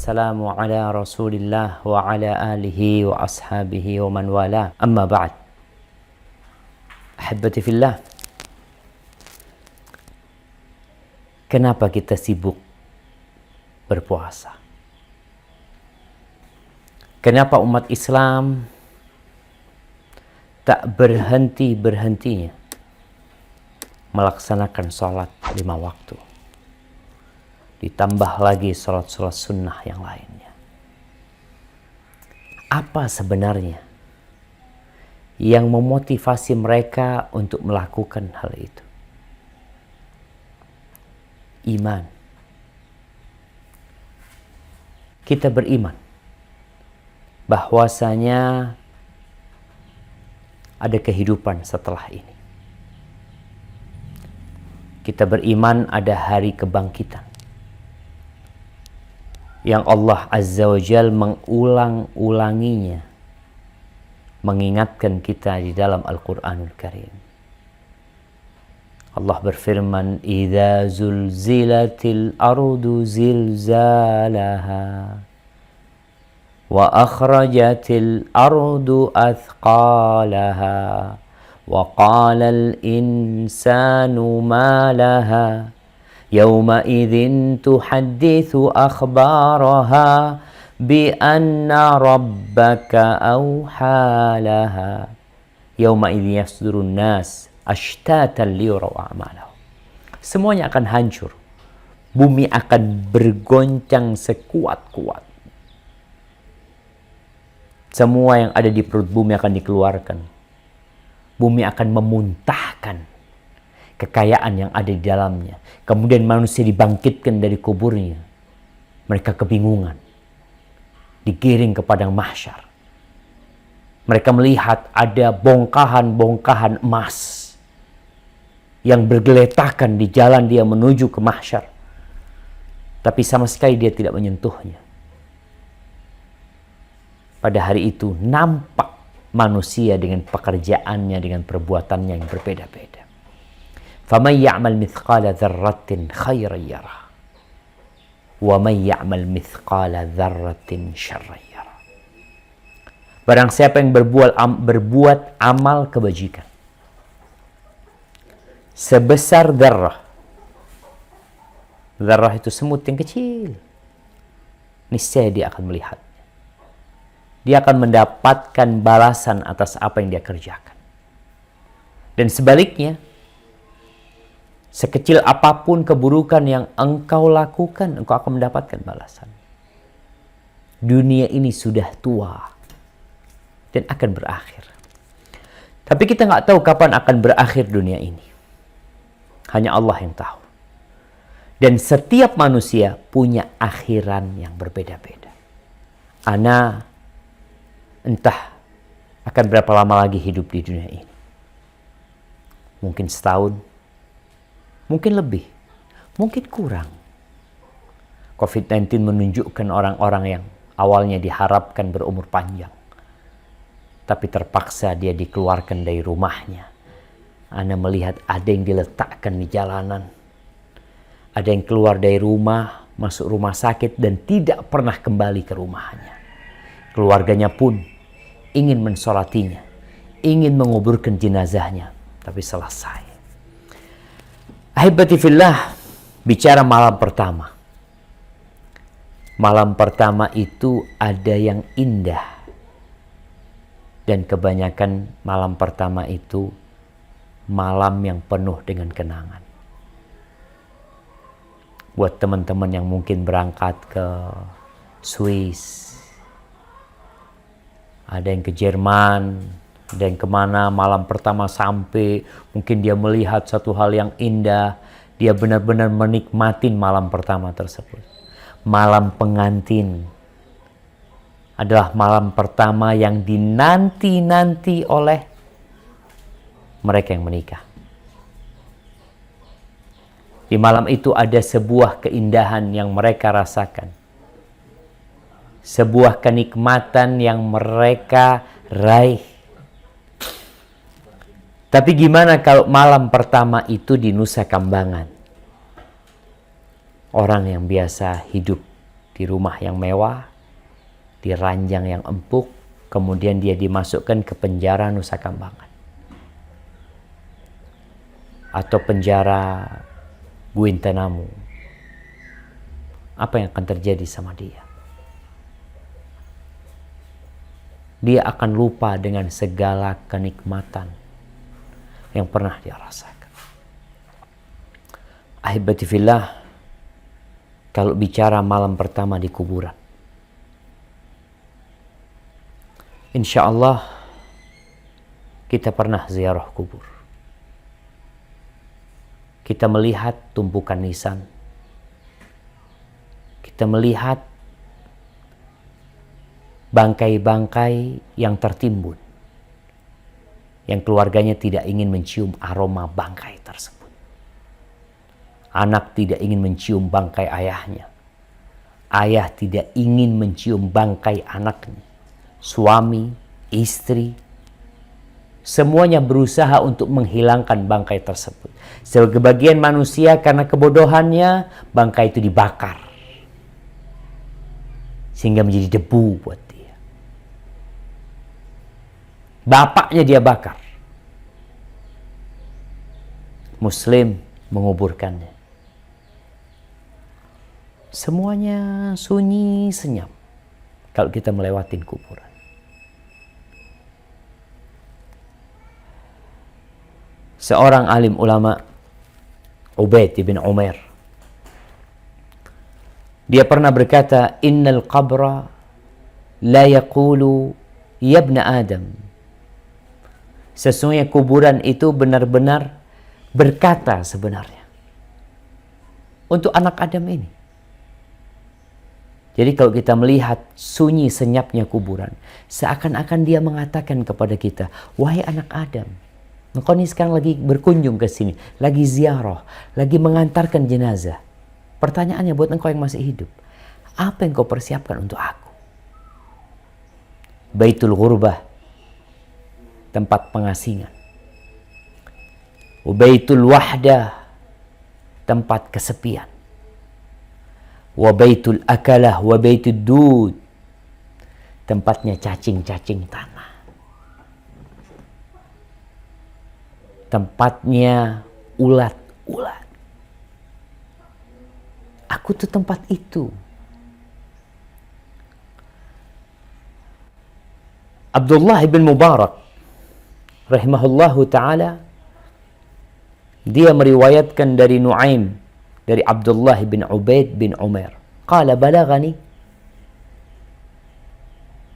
wassalamu ala Rasulillah wa ala alihi wa ashabihi wa man wala. Amma ba'd. Ahibbati fillah. Kenapa kita sibuk berpuasa? Kenapa umat Islam tak berhenti-berhentinya melaksanakan sholat 5 waktu? Ditambah lagi sholat-sholat sunnah yang lainnya. Apa sebenarnya yang memotivasi mereka untuk melakukan hal itu? Iman. Kita beriman bahwasanya ada kehidupan setelah ini. Kita beriman ada hari kebangkitan yang Allah Azza wa Jal mengulang-ulanginya, mengingatkan kita di dalam Al-Quranul Karim. Allah berfirman, "Idza zulzilatil ardu zilzalaha wa akhrajatil ardu athqalaha wa qalal insanu ma laha yawma idzin tuhadditsu akhbaraha bi anna rabbaka awha laha yawma idzin yasdurun nas ashtatan liyuraw a'malahum." Semuanya akan hancur. Bumi akan bergoncang sekuat-kuat. Semua yang ada di perut bumi akan dikeluarkan. Bumi akan memuntahkan kekayaan yang ada di dalamnya. Kemudian manusia dibangkitkan dari kuburnya. Mereka kebingungan. Digiring ke padang mahsyar. Mereka melihat ada bongkahan-bongkahan emas yang bergeletakan di jalan dia menuju ke mahsyar. Tapi sama sekali dia tidak menyentuhnya. Pada hari itu nampak manusia dengan pekerjaannya, dengan perbuatannya yang berbeda-beda. فَمَنْ يَعْمَلْ مِثْقَالَ ذَرَّةٍ خَيْرًا يَرَهُ وَمَنْ يَعْمَلْ مِثْقَالَ ذَرَّةٍ شَرًّا يَرَهُ. Barang siapa yang berbuat amal kebajikan sebesar darah. Darah itu semut yang kecil. Niscaya dia akan melihat. Dia akan mendapatkan balasan atas apa yang dia kerjakan. Dan sebaliknya, sekecil apapun keburukan yang engkau lakukan, engkau akan mendapatkan balasan. Dunia ini sudah tua dan akan berakhir. Tapi kita nggak tahu kapan akan berakhir dunia ini. Hanya Allah yang tahu. Dan setiap manusia punya akhiran yang berbeda-beda. Ana entah akan berapa lama lagi hidup di dunia ini. Mungkin setahun, mungkin lebih, mungkin kurang. COVID-19 menunjukkan orang-orang yang awalnya diharapkan berumur panjang, tapi terpaksa dia dikeluarkan dari rumahnya. Ana melihat ada yang diletakkan di jalanan, ada yang keluar dari rumah, masuk rumah sakit dan tidak pernah kembali ke rumahnya. Keluarganya pun ingin mensolatinya, ingin menguburkan jenazahnya, tapi selesai. Ahibati fillah, bicara malam pertama. Malam pertama itu ada yang indah. Dan kebanyakan malam pertama itu malam yang penuh dengan kenangan. Buat teman-teman yang mungkin berangkat ke Swiss, ada yang ke Jerman, ada yang kemana malam pertama sampai, mungkin dia melihat satu hal yang indah, dia benar-benar menikmati malam pertama tersebut. Malam pengantin adalah malam pertama yang dinanti-nanti oleh mereka yang menikah. Di malam itu ada sebuah keindahan yang mereka rasakan. Sebuah kenikmatan yang mereka raih. Tapi gimana kalau malam pertama itu di Nusa Kambangan? Orang yang biasa hidup di rumah yang mewah, di ranjang yang empuk, kemudian dia dimasukkan ke penjara Nusa Kambangan atau penjara Guantanamo. Apa yang akan terjadi sama dia? Dia akan lupa dengan segala kenikmatan yang pernah dia rasakan. Ahibati fillah, kalau bicara malam pertama di kuburan, insya Allah kita pernah ziarah kubur. Kita melihat tumpukan nisan. Kita melihat bangkai-bangkai yang tertimbun, yang keluarganya tidak ingin mencium aroma bangkai tersebut. Anak tidak ingin mencium bangkai ayahnya. Ayah tidak ingin mencium bangkai anaknya. Suami, istri, semuanya berusaha untuk menghilangkan bangkai tersebut. Sebagian manusia karena kebodohannya, bangkai itu dibakar sehingga menjadi debu buat dia. Bapaknya dia bakar. Muslim menguburkannya. Semuanya sunyi senyap kalau kita melewati kuburan. Seorang alim ulama, Ubaid bin Umair, dia pernah berkata, innal qabra la yaqulu ya ibna Adam. Sesungguhnya kuburan itu benar-benar berkata sebenarnya untuk anak Adam ini. Jadi kalau kita melihat sunyi senyapnya kuburan, seakan-akan dia mengatakan kepada kita, wahai anak Adam, engkau ini sekarang lagi berkunjung ke sini, lagi ziarah, lagi mengantarkan jenazah. Pertanyaannya buat engkau yang masih hidup, apa yang kau persiapkan untuk aku? Baitul Ghurbah, tempat pengasingan. Baitul Wahdah, tempat kesepian. Wa baitul akalah wa baitud dud, tempatnya cacing-cacing tanah. Tempatnya ulat-ulat. Aku tuh tempat itu. Abdullah bin Mubarak rahimahullahu ta'ala, dia meriwayatkan dari Nuaim, dari Abdullah bin Ubaid bin Umar. Qala balagani.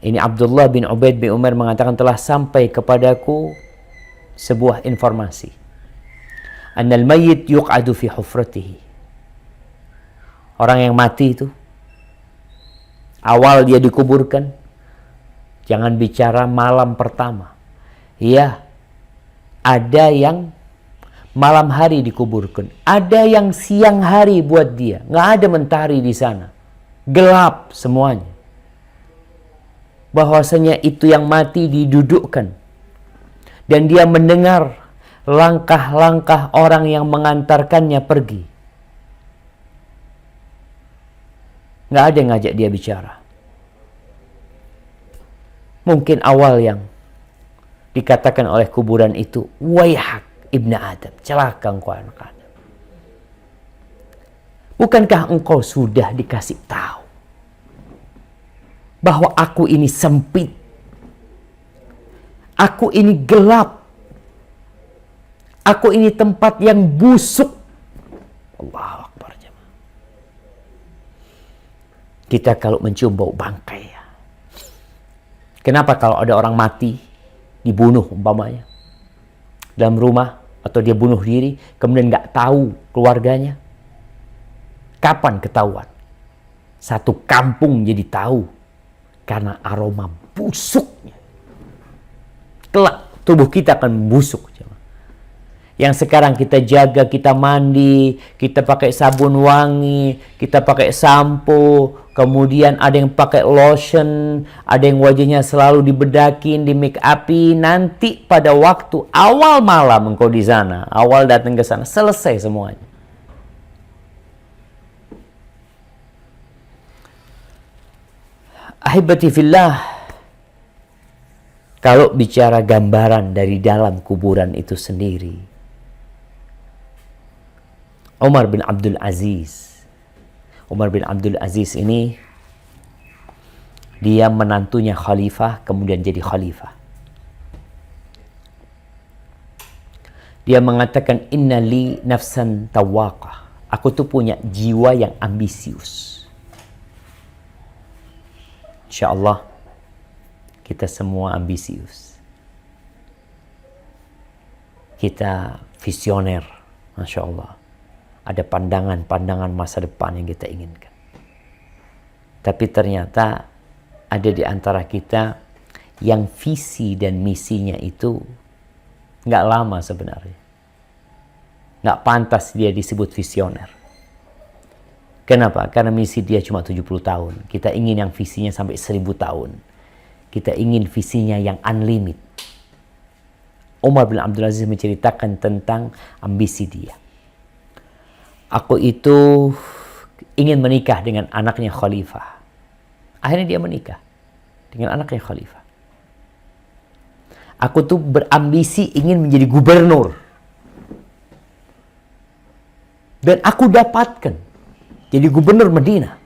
Ini Abdullah bin Ubaid bin Umar mengatakan, telah sampai kepadaku sebuah informasi. Annal mayyit yuq'adu fi hufratihi. Orang yang mati itu, awal dia dikuburkan, jangan bicara malam pertama. Ya, ada yang malam hari dikuburkan, ada yang siang hari buat dia, nggak ada mentari di sana, gelap semuanya. Bahwasanya itu yang mati didudukkan, dan dia mendengar langkah-langkah orang yang mengantarkannya pergi. Nggak ada yang ngajak dia bicara. Mungkin awal yang dikatakan oleh kuburan itu, waihak ibna Adam, celaka engkau anak Adam. Bukankah engkau sudah dikasih tahu bahwa aku ini sempit, aku ini gelap, aku ini tempat yang busuk. Allahu Akbar. Kita kalau mencium bau bangkai, kenapa kalau ada orang mati, dibunuh umpamanya dalam rumah, atau dia bunuh diri, kemudian nggak tahu keluarganya? Kapan ketahuan? Satu kampung jadi tahu karena aroma busuknya. Kelak tubuh kita akan membusuk. Yang sekarang kita jaga, kita mandi, kita pakai sabun wangi, kita pakai sampo, kemudian ada yang pakai lotion, ada yang wajahnya selalu dibedakin, di make upi. Nanti pada waktu awal malam engkau di sana, awal datang ke sana, selesai semuanya. Ahibati fillah, kalau bicara gambaran dari dalam kuburan itu sendiri, Umar bin Abdul Aziz ini, dia menantunya khalifah, kemudian jadi khalifah. Dia mengatakan, inna li nafsan tawaqah. Aku tuh punya jiwa yang ambisius. Insya Allah kita semua ambisius. Kita visioner, Masya Allah. Ada pandangan-pandangan masa depan yang kita inginkan. Tapi ternyata ada di antara kita yang visi dan misinya itu nggak lama sebenarnya. Nggak pantas dia disebut visioner. Kenapa? Karena misi dia cuma 70 tahun. Kita ingin yang visinya sampai 1000 tahun. Kita ingin visinya yang unlimited. Umar bin Abdul Aziz menceritakan tentang ambisi dia. Aku itu ingin menikah dengan anaknya khalifah. Akhirnya dia menikah dengan anaknya khalifah. Aku tuh berambisi ingin menjadi gubernur. Dan aku dapatkan jadi gubernur Madinah.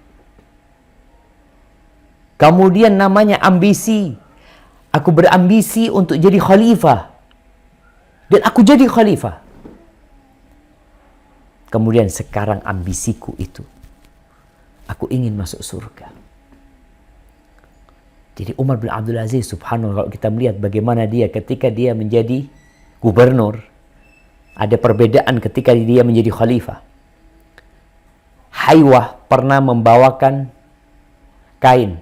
Kemudian namanya ambisi. Aku berambisi untuk jadi khalifah. Dan aku jadi khalifah. Kemudian sekarang ambisiku itu, aku ingin masuk surga. Jadi Umar bin Abdul Aziz, subhanallah, kalau kita melihat bagaimana dia ketika dia menjadi gubernur, ada perbedaan ketika dia menjadi khalifah. Haywah pernah membawakan kain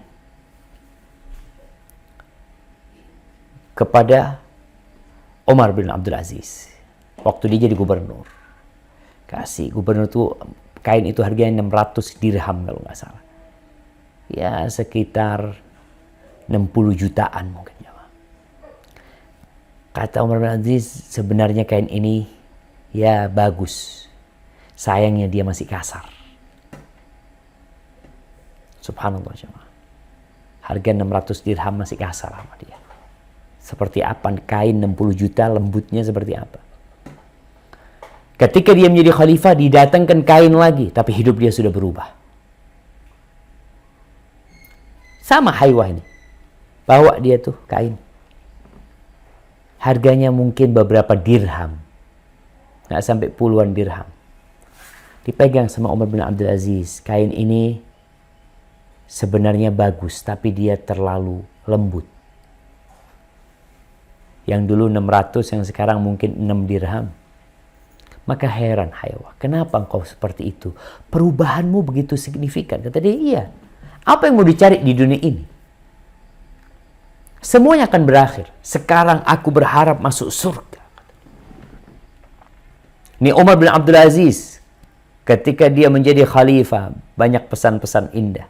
kepada Umar bin Abdul Aziz waktu dia jadi gubernur. Kasih gubernur itu, kain itu harganya 600 dirham kalau nggak salah. Ya sekitar 60 jutaan mungkin. Kata Umar bin Abdul Aziz, sebenarnya kain ini ya bagus. Sayangnya dia masih kasar. Subhanallah jemaah. Harga 600 dirham masih kasar sama dia. Seperti apa kain 60 juta, lembutnya seperti apa. Ketika dia menjadi khalifah, didatangkan kain lagi, tapi hidup dia sudah berubah. Sama Haywah ini. Bawa dia tuh kain. Harganya mungkin beberapa dirham. Nggak sampai puluhan dirham. Dipegang sama Umar bin Abdul Aziz. Kain ini sebenarnya bagus, tapi dia terlalu lembut. Yang dulu 600, yang sekarang mungkin 6 dirham. Maka heran Haywah, kenapa engkau seperti itu? Perubahanmu begitu signifikan. Kata dia, iya. Apa yang mau dicari di dunia ini? Semuanya akan berakhir. Sekarang aku berharap masuk surga. Ini Umar bin Abdul Aziz, ketika dia menjadi khalifah, banyak pesan-pesan indah.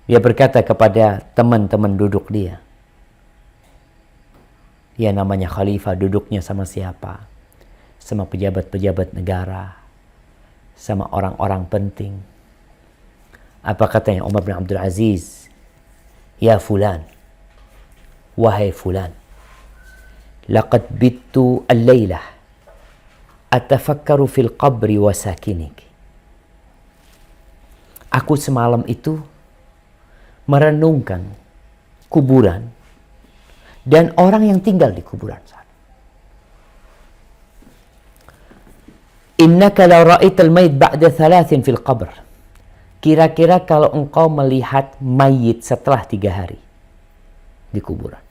Dia berkata kepada teman-teman duduk dia. Ya namanya khalifah, duduknya sama siapa? Sama pejabat-pejabat negara. Sama orang-orang penting. Apa katanya Umar bin Abdul Aziz? Ya fulan. Wahai fulan. Laqad bittu al-laylah. Atafakkaru fil qabri wa sakinik. Aku semalam itu merenungkan kuburan dan orang yang tinggal di kuburan sana. Innaka la ra'aital mayit ba'da 3 fil qabr. Kira-kira kalau engkau melihat mayit setelah 3 hari di kuburan,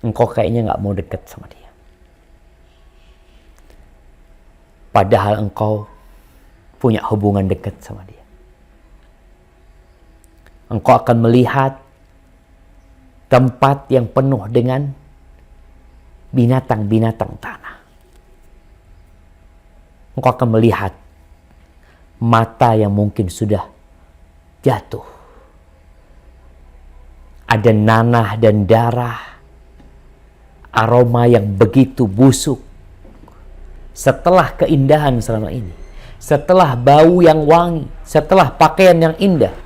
engkau kayaknya nggak mau dekat sama dia. Padahal engkau punya hubungan dekat sama dia. Engkau akan melihat tempat yang penuh dengan binatang-binatang tanah. Engkau akan melihat mata yang mungkin sudah jatuh. Ada nanah dan darah. Aroma yang begitu busuk. Setelah keindahan selama ini. setelah bau yang wangi, setelah pakaian yang indah.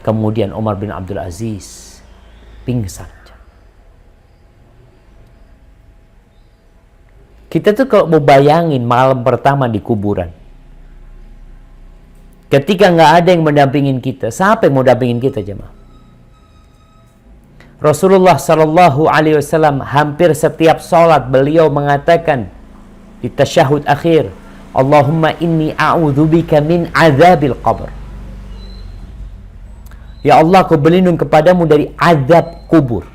Kemudian Umar bin Abdul Aziz pingsan. Kita tuh kalau mau bayangin malam pertama di kuburan, ketika nggak ada yang mendampingin kita, siapa yang mau dampingin kita, jemaah? Rasulullah Shallallahu Alaihi Wasallam hampir setiap sholat beliau mengatakan di tasyahud akhir, Allahumma inni a'udzubika min azabil qabr. Ya Allah, aku berlindung kepadamu dari azab kubur.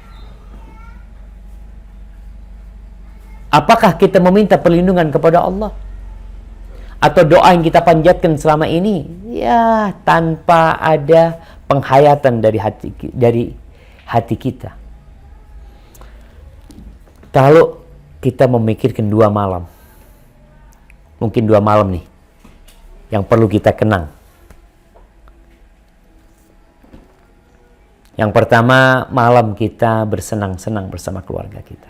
Apakah kita meminta perlindungan kepada Allah? Atau doa yang kita panjatkan selama ini, ya tanpa ada penghayatan dari hati kita. Kalau kita memikirkan 2 malam, mungkin 2 malam nih, yang perlu kita kenang. Yang pertama, malam kita bersenang-senang bersama keluarga kita.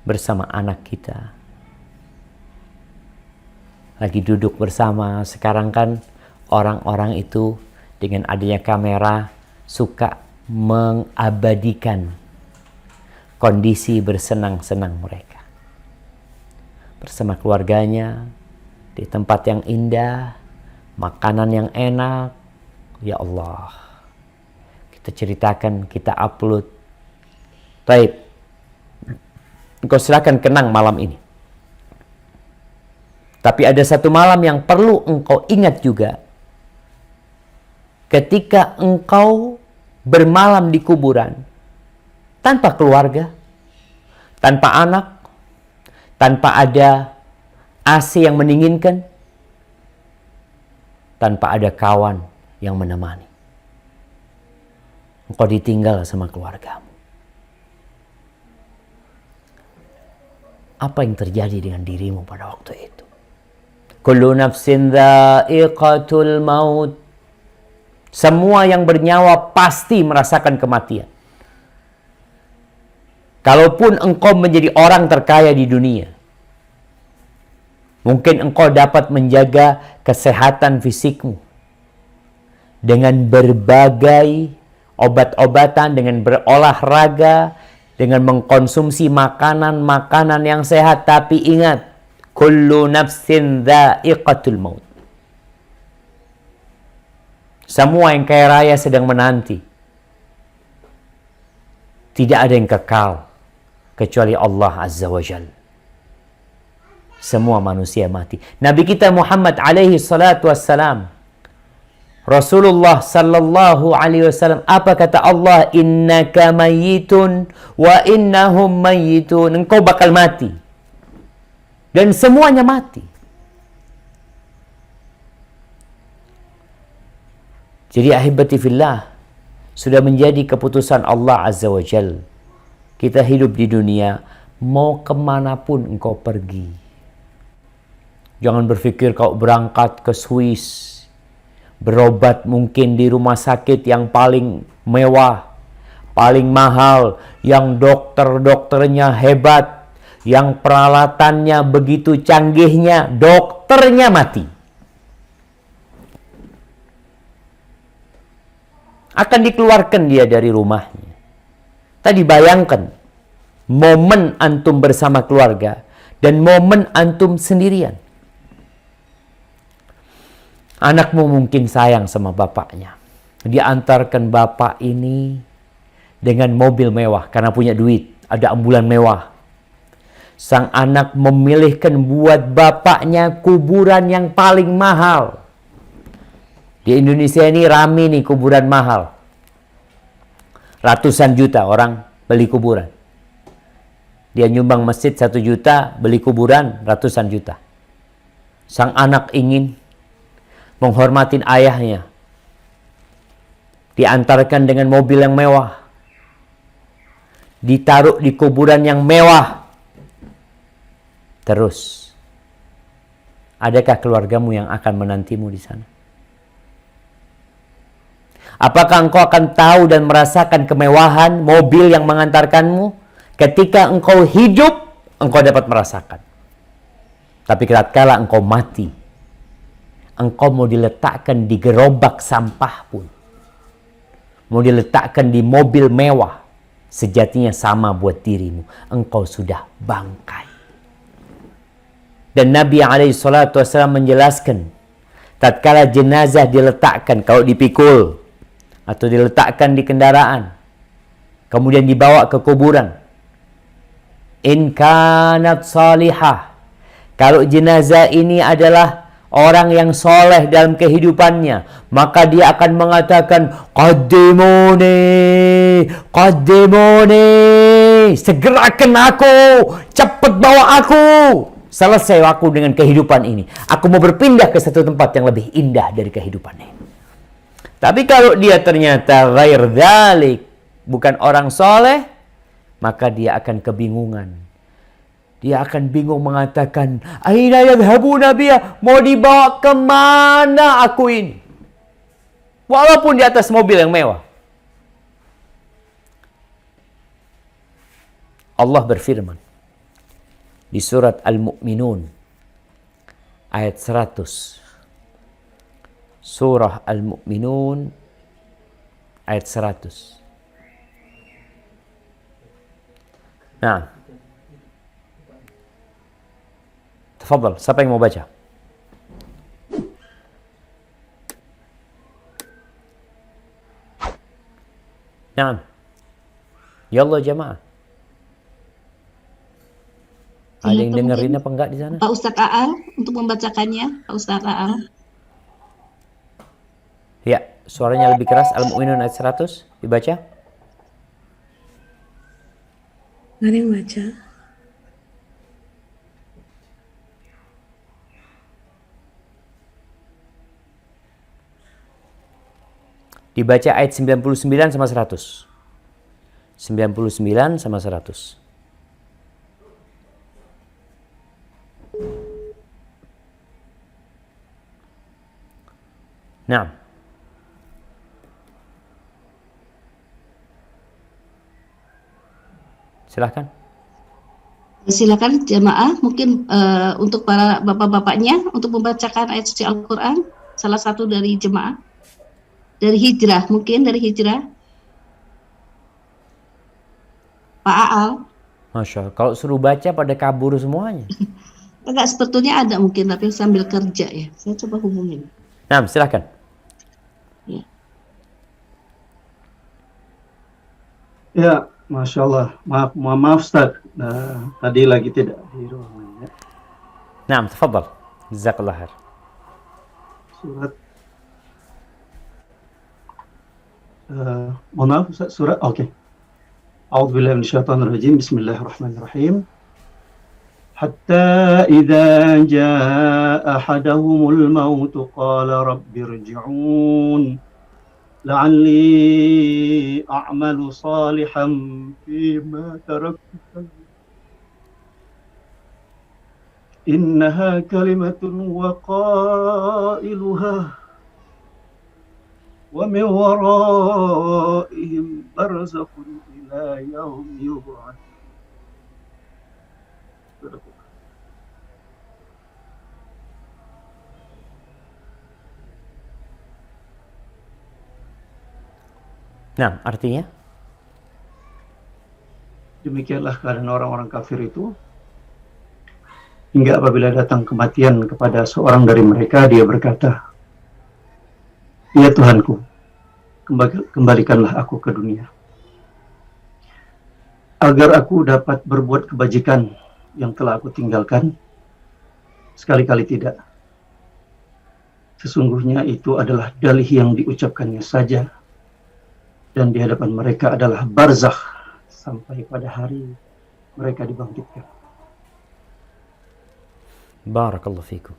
Bersama anak kita. Lagi duduk bersama. Sekarang kan orang-orang itu dengan adanya kamera suka mengabadikan kondisi bersenang-senang mereka. Bersama keluarganya, di tempat yang indah, makanan yang enak. Ya Allah, kita ceritakan, kita upload. Baik, engkau silakan kenang malam ini. Tapi ada satu malam yang perlu engkau ingat juga. Ketika engkau bermalam di kuburan, tanpa keluarga, tanpa anak, tanpa ada AC yang mendinginkan, tanpa ada kawan yang menemani. Engkau ditinggal sama keluargamu. Apa yang terjadi dengan dirimu pada waktu itu? Kullu nafsin dha'iqatul maut. Semua yang bernyawa pasti merasakan kematian. Kalaupun engkau menjadi orang terkaya di dunia, mungkin engkau dapat menjaga kesehatan fisikmu dengan berbagai obat-obatan, dengan berolahraga, dengan mengkonsumsi makanan-makanan yang sehat. Tapi ingat, kullu nafsin dha'iqatul maut. Semua yang kaya raya sedang menanti. Tidak ada yang kekal kecuali Allah Azza wa Jalla. Semua manusia mati. Nabi kita Muhammad alaihi salatu wassalam, Rasulullah sallallahu alaihi wasallam, apa kata Allah? Innaka mayyitun wa innahum mayyitun. Engkau bakal mati. Dan semuanya mati. Jadi ahibati fillah, sudah menjadi keputusan Allah Azza wa Jal. Kita hidup di dunia, mau kemanapun engkau pergi. Jangan berpikir kau berangkat ke Swiss, berobat mungkin di rumah sakit yang paling mewah, paling mahal, yang dokter-dokternya hebat, yang peralatannya begitu canggihnya, dokternya mati. Akan dikeluarkan dia dari rumahnya. Tadi bayangkan momen antum bersama keluarga dan momen antum sendirian. Anakmu mungkin sayang sama bapaknya. Dia antarkan bapak ini dengan mobil mewah karena punya duit, ada ambulan mewah. Sang anak memilihkan buat bapaknya kuburan yang paling mahal. Di Indonesia ini rame nih kuburan mahal. Ratusan juta orang beli kuburan. Dia nyumbang masjid 1 juta, beli kuburan ratusan juta. Sang anak ingin menghormatin ayahnya. Diantarkan dengan mobil yang mewah. Ditaruh di kuburan yang mewah. Terus, adakah keluargamu yang akan menantimu di sana? Apakah engkau akan tahu dan merasakan kemewahan mobil yang mengantarkanmu? Ketika engkau hidup, engkau dapat merasakan. Tapi tatkala engkau mati, engkau mau diletakkan di gerobak sampah pun, mau diletakkan di mobil mewah, sejatinya sama buat dirimu. Engkau sudah bangkai. Dan Nabi SAW menjelaskan, tatkala jenazah diletakkan, kalau dipikul atau diletakkan di kendaraan, kemudian dibawa ke kuburan, in kanat salihah, kalau jenazah ini adalah orang yang soleh dalam kehidupannya, maka dia akan mengatakan, qaddimuni, qaddimuni, segerakan aku, cepat bawa aku. Selesai aku dengan kehidupan ini. Aku mau berpindah ke satu tempat yang lebih indah dari kehidupan ini. Tapi kalau dia ternyata ghair dzalik, bukan orang soleh, maka dia akan kebingungan. Dia akan bingung mengatakan, aina yadhhabu nabiyya, mau dibawa kemana aku ini? Walaupun di atas mobil yang mewah. Allah berfirman di surat Al-Mu'minun ayat 100. Surah Al-Mu'minun ayat 100. Nah, tafadhal, siapa yang mau baca? Nah, yallah jamaah. Ada yang dengerin apa enggak di sana? Pak Ustadz Aal untuk membacakannya, Pak Ustadz Aal. Ya, suaranya lebih keras. Al-Mu'minun ayat 100 dibaca. Nggak ada yang baca. Dibaca ayat 99 sama 100. 99 sama 100. Nah. Silahkan. Silakan jemaah, mungkin untuk para bapak-bapaknya untuk membacakan ayat suci Al-Quran, salah satu dari jemaah. Dari hijrah, mungkin dari hijrah. Pak Aal. Masya Allah, kalau suruh baca pada kabur semuanya. Enggak, sebetulnya ada mungkin, tapi sambil kerja ya. Saya coba hubungin. Nah, silahkan. Ya. Ya, Masya Allah. Maaf Ustaz. Tadi lagi tidak di ruangan. Ya. Nah, tafadhal. Jazakallah khair. Surat. Mohon maaf Ustaz, surat. Oke. A'udzubillahi minasyaitonirrajim. Bismillahirrahmanirrahim. Hatta idza jaa ahaduhumul maut qala rabbi irji'un la'alli a'malu salihan fima taraktu innaha kalimatun wa qailuha wa min waraihim barzakhun ila yaumi yub'ats. Nah, artinya? Demikianlah keadaan orang-orang kafir itu. Hingga apabila datang kematian kepada seorang dari mereka, dia berkata, ya Tuhanku, kembalikanlah aku ke dunia, agar aku dapat berbuat kebajikan yang telah aku tinggalkan. Sekali-kali tidak. Sesungguhnya itu adalah dalih yang diucapkannya saja. Dan di hadapan mereka adalah barzakh sampai pada hari mereka dibangkitkan. Barakallahu fikum.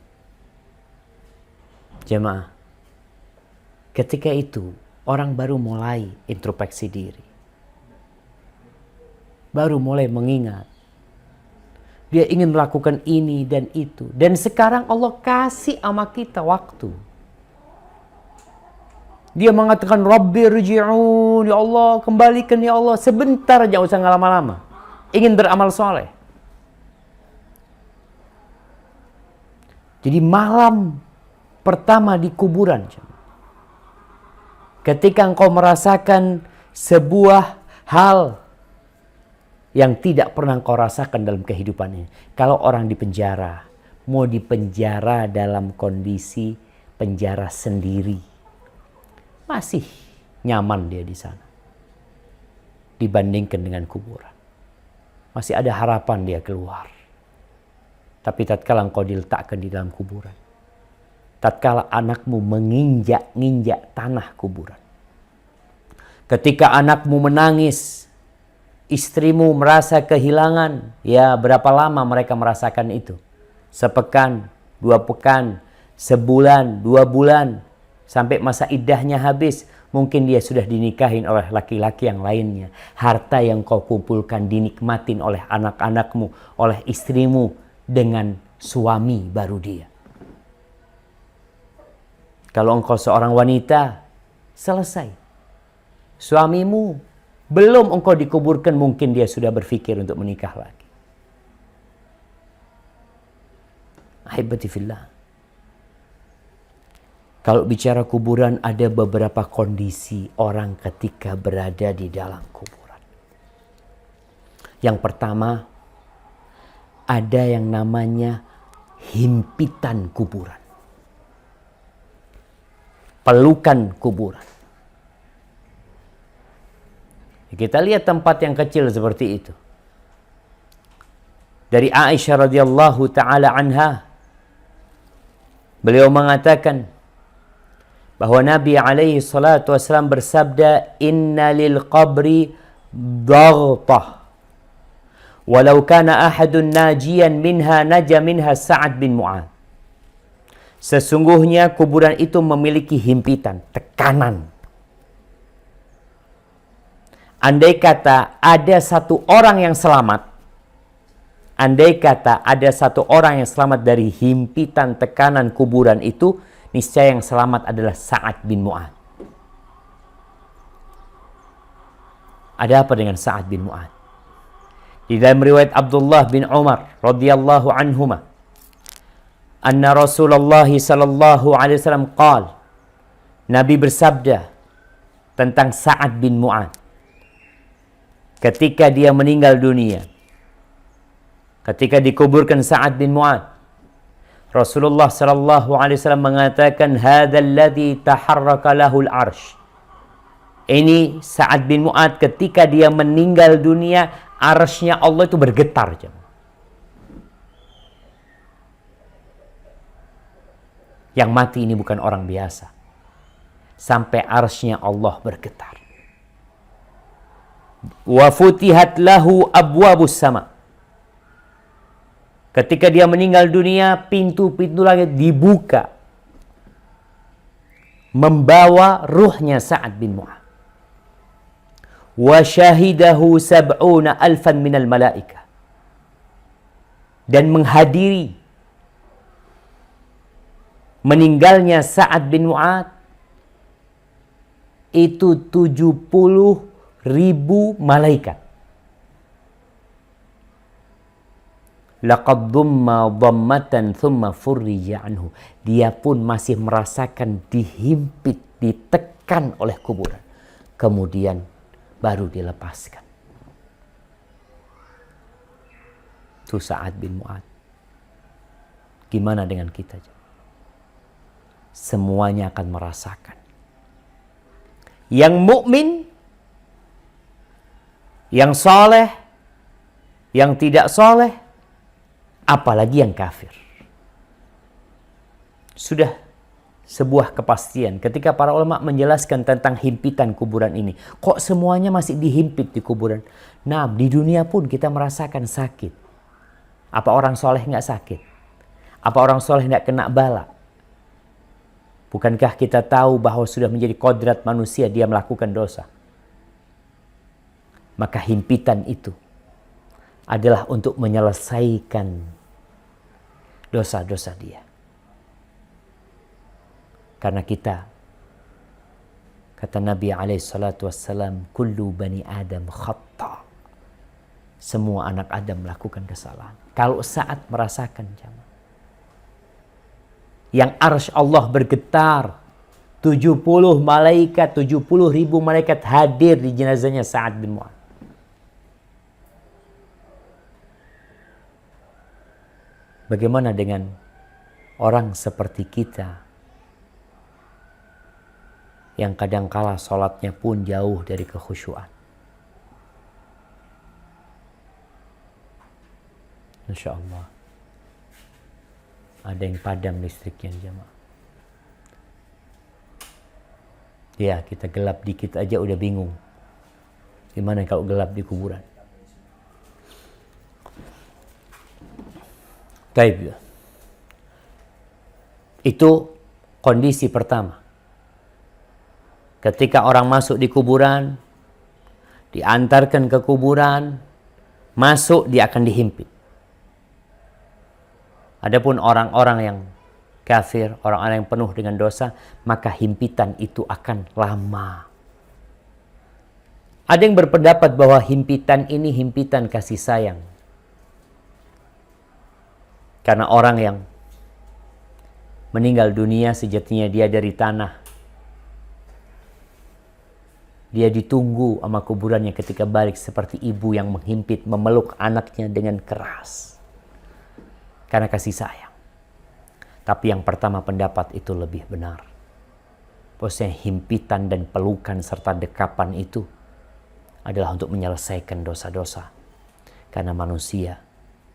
Jemaah, ketika itu orang baru mulai introspeksi diri. Baru mulai mengingat. Dia ingin melakukan ini dan itu. Dan sekarang Allah kasih sama kita waktu. Dia mengatakan, Rabbi rji'un, ya Allah, kembalikan ya Allah. Sebentar aja, usah lama-lama. Ingin beramal soleh. Jadi malam pertama di kuburan, ketika engkau merasakan sebuah hal yang tidak pernah engkau rasakan dalam kehidupannya. Kalau orang di penjara, mau di penjara dalam kondisi penjara sendiri, masih nyaman dia di sana dibandingkan dengan kuburan. Masih ada harapan dia keluar. Tapi tatkala engkau diletakkan di dalam kuburan, tatkala anakmu menginjak-injak tanah kuburan, ketika anakmu menangis, istrimu merasa kehilangan, ya berapa lama mereka merasakan itu? Sepekan, 2 pekan, sebulan, 2 bulan, sampai masa iddahnya habis. Mungkin dia sudah dinikahin oleh laki-laki yang lainnya. Harta yang kau kumpulkan dinikmatin oleh anak-anakmu, oleh istrimu, dengan suami baru dia. Kalau engkau seorang wanita, selesai. Suamimu belum engkau dikuburkan, mungkin dia sudah berpikir untuk menikah lagi. Ahibati fillah. Kalau bicara kuburan, ada beberapa kondisi orang ketika berada di dalam kuburan. Yang pertama, ada yang namanya himpitan kuburan. Pelukan kuburan. Kita lihat tempat yang kecil seperti itu. Dari Aisyah radhiyallahu taala anha, beliau mengatakan bahwa Nabi alaihi salatu wasallam bersabda, "Inna lil qabri daghtah. Walau kana ahadun najian minha naja minha Sa'ad bin Mu'adz." Sesungguhnya kuburan itu memiliki himpitan, tekanan. Andai kata ada satu orang yang selamat, dari himpitan tekanan kuburan itu, niscaya yang selamat adalah Sa'ad bin Mu'adz. Ada apa dengan Sa'ad bin Mu'adz? Di dalam riwayat Abdullah bin Umar radhiyallahu anhuma, anna Rasulullah sallallahu alaihi wasallam qala, Nabi bersabda tentang Sa'ad bin Mu'adz ketika dia meninggal dunia. Ketika dikuburkan Sa'ad bin Mu'adz, Rasulullah sallallahu alaihi wasallam mengatakan, hadzal ladzi taharraka lahul arsy. Ini Sa'ad bin Mu'adz ketika dia meninggal dunia, arsy-nya Allah itu bergetar. Yang mati ini bukan orang biasa. Sampai arsy-nya Allah bergetar. Wa futihat lahu abwabus sama. Ketika dia meninggal dunia, pintu-pintu langit dibuka, membawa ruhnya Sa'ad bin Mu'adz. Wa syahidahu 70,000 minal malaika. Dan menghadiri meninggalnya Sa'ad bin Mu'adz itu 70,000 malaikat. Laqad dhamma dhammatan thumma furrija anhu. Dia pun masih merasakan dihimpit, ditekan oleh kuburan. Kemudian baru dilepaskan. Itu Sa'ad bin Mu'adz. Gimana dengan kita? Semuanya akan merasakan. Yang mukmin, yang soleh, yang tidak soleh, apalagi yang kafir. Sudah sebuah kepastian ketika para ulama menjelaskan tentang himpitan kuburan ini. Kok semuanya masih dihimpit di kuburan? Nah, di dunia pun kita merasakan sakit. Apa orang soleh nggak sakit? Apa orang soleh nggak kena bala? Bukankah kita tahu bahwa sudah menjadi kodrat manusia dia melakukan dosa? Maka himpitan itu adalah untuk menyelesaikan dosa-dosa dia. Karena kita, kata Nabi SAW, kullu bani Adam khata. Semua anak Adam melakukan kesalahan. Kalau saat merasakan jamaah, yang arsy Allah bergetar. 70 malaikat, 70.000 malaikat hadir di jenazahnya Sa'ad bin Mu'adz. Bagaimana dengan orang seperti kita yang kadangkala sholatnya pun jauh dari kekhusyuan? Insya Allah ada yang padam listriknya, jemaah. Ya, kita gelap dikit aja udah bingung. Gimana kalau gelap di kuburan? Baik. Itu kondisi pertama. Ketika orang masuk di kuburan, diantarkan ke kuburan, masuk dia akan dihimpit. Adapun orang-orang yang kafir, orang-orang yang penuh dengan dosa, maka himpitan itu akan lama. Ada yang berpendapat bahwa himpitan ini himpitan kasih sayang. Karena orang yang meninggal dunia sejatinya dia dari tanah. Dia ditunggu sama kuburannya ketika balik seperti ibu yang menghimpit, memeluk anaknya dengan keras. Karena kasih sayang. Tapi yang pertama pendapat itu lebih benar. Bahwasanya himpitan dan pelukan serta dekapan itu adalah untuk menyelesaikan dosa-dosa. Karena manusia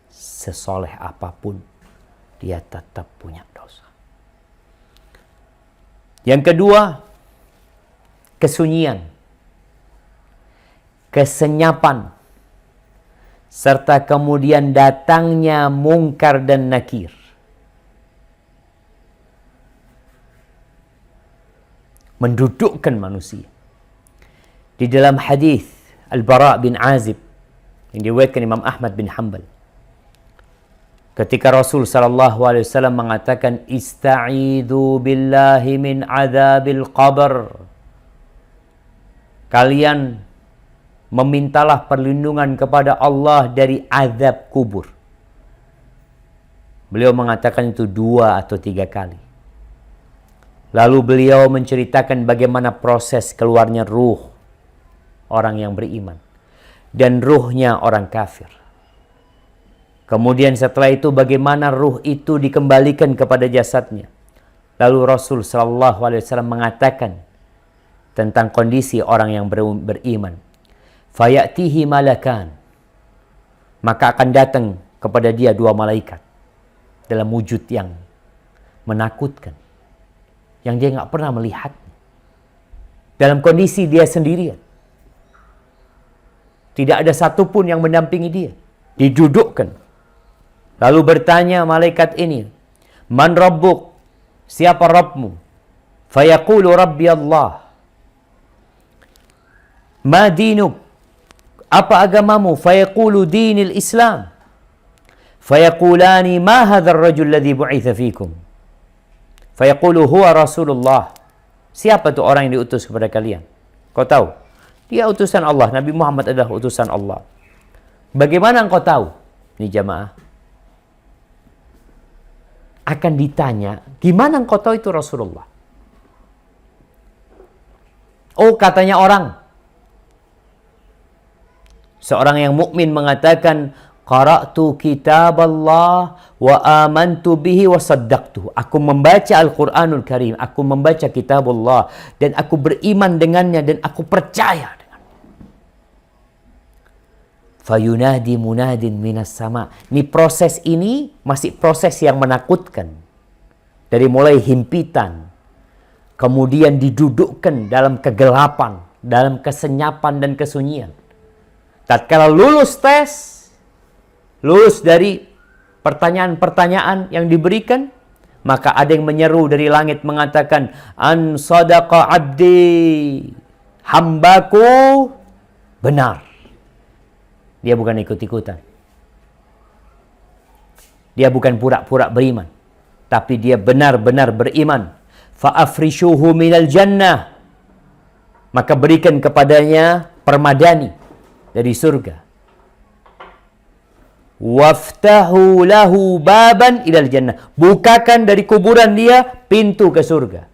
sesoleh apapun dia tetap punya dosa. Yang kedua, kesunyian, kesenyapan, serta kemudian datangnya mungkar dan nakir. Mendudukkan manusia. Di dalam hadis Al-Bara' bin Azib yang diriwayatkan Imam Ahmad bin Hanbal, ketika Rasul SAW mengatakan, Ista'idhu billahi min azabil qabr. Kalian memintalah perlindungan kepada Allah dari azab kubur. Beliau mengatakan itu 2 atau 3 kali. Lalu beliau menceritakan bagaimana proses keluarnya ruh orang yang beriman dan ruhnya orang kafir. Kemudian setelah itu bagaimana ruh itu dikembalikan kepada jasadnya. Lalu Rasul SAW mengatakan tentang kondisi orang yang beriman. Fayatihi malakan. Maka akan datang kepada dia 2 malaikat dalam wujud yang menakutkan, yang dia nggak pernah melihat. Dalam kondisi dia sendirian. Tidak ada satupun yang mendampingi dia. Didudukkan. Lalu bertanya malaikat ini, Man Rabbuk? Siapa Rabbmu? Fayaqulu Rabbi Allah. Ma dinuk? Apa agamamu? Fayaqulu dinil Islam. Fayaqulani ma hadzal rajul ladzi bu'itsa fikum. Fayaqulu huwa Rasulullah. Siapa tu orang yang diutus kepada kalian? Kau tahu? Dia utusan Allah. Nabi Muhammad adalah utusan Allah. Bagaimana engkau tahu? Ini jamaah. Akan ditanya, gimana engkau tahu itu Rasulullah? Oh, katanya orang. Seorang yang mukmin mengatakan, Qara'tu kitab Allah wa amantu bihi wa saddaqtuh. Aku membaca Al-Quranul Karim, aku membaca kitab Allah dan aku beriman dengannya dan aku percaya dengannya. Fayunadi munadin minas sama. Ini proses ini masih proses yang menakutkan. Dari mulai himpitan, kemudian didudukkan dalam kegelapan, dalam kesenyapan dan kesunyian. Tatkala lulus tes, lulus dari pertanyaan-pertanyaan yang diberikan, maka ada yang menyeru dari langit mengatakan, An sadaqa abdi, hambaku benar. Dia bukan ikut-ikutan. Dia bukan pura-pura beriman, tapi dia benar-benar beriman. Fa'afrishuhu minal jannah. Maka berikan kepadanya permadani dari surga. waftahu lahu baban ilal jannah. Bukakan dari kuburan dia pintu ke surga.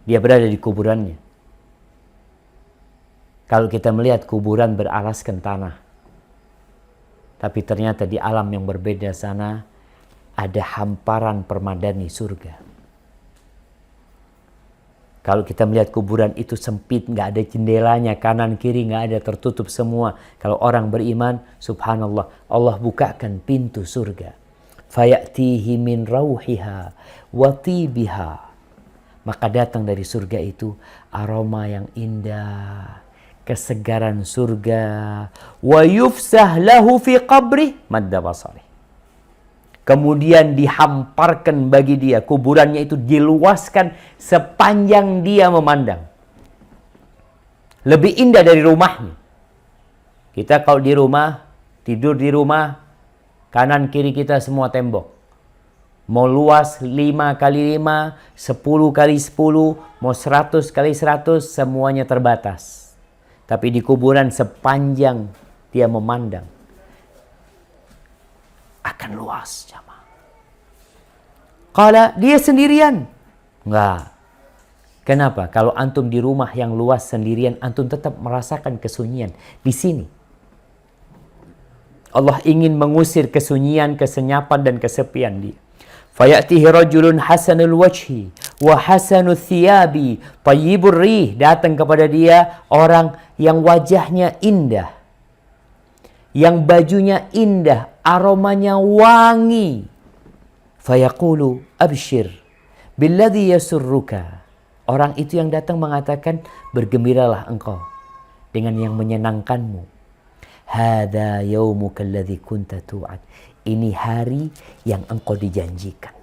Dia berada di kuburannya. Kalau kita melihat kuburan beralaskan tanah, tapi ternyata di alam yang berbeda sana ada hamparan permadani surga. Kalau kita melihat kuburan itu sempit, nggak ada jendelanya, kanan kiri nggak ada, tertutup semua. Kalau orang beriman, subhanallah, Allah bukakan pintu surga. Fayatihi min rauhiha wa tibiha. Maka datang dari surga itu aroma yang indah, kesegaran surga. Wa yufsah lahu fi qabri madda basari. Kemudian dihamparkan bagi dia, kuburannya itu diluaskan sepanjang dia memandang. Lebih indah dari rumahnya. Kita kalau di rumah, tidur di rumah, kanan kiri kita semua tembok. Mau luas 5 kali 5, 10 kali 10, mau 100 kali 100, semuanya terbatas. Tapi di kuburan sepanjang dia memandang, akan luas jamaah. Kalau dia sendirian, enggak. Kenapa? Kalau antum di rumah yang luas sendirian, antum tetap merasakan kesunyian. Di sini Allah ingin mengusir kesunyian, kesenyapan dan kesepian dia. Fayatihi rajulun hasanul wajhi wa hasanul thiyabi tayyibur rih. Datang kepada dia orang yang wajahnya indah, yang bajunya indah, aromanya wangi. Fayaqulu abshir billadhi yasurruka. Orang itu yang datang mengatakan, bergembiralah engkau dengan yang menyenangkanmu. Hadza yaumuka alladhi kunta tu'ad. Ini hari yang engkau dijanjikan.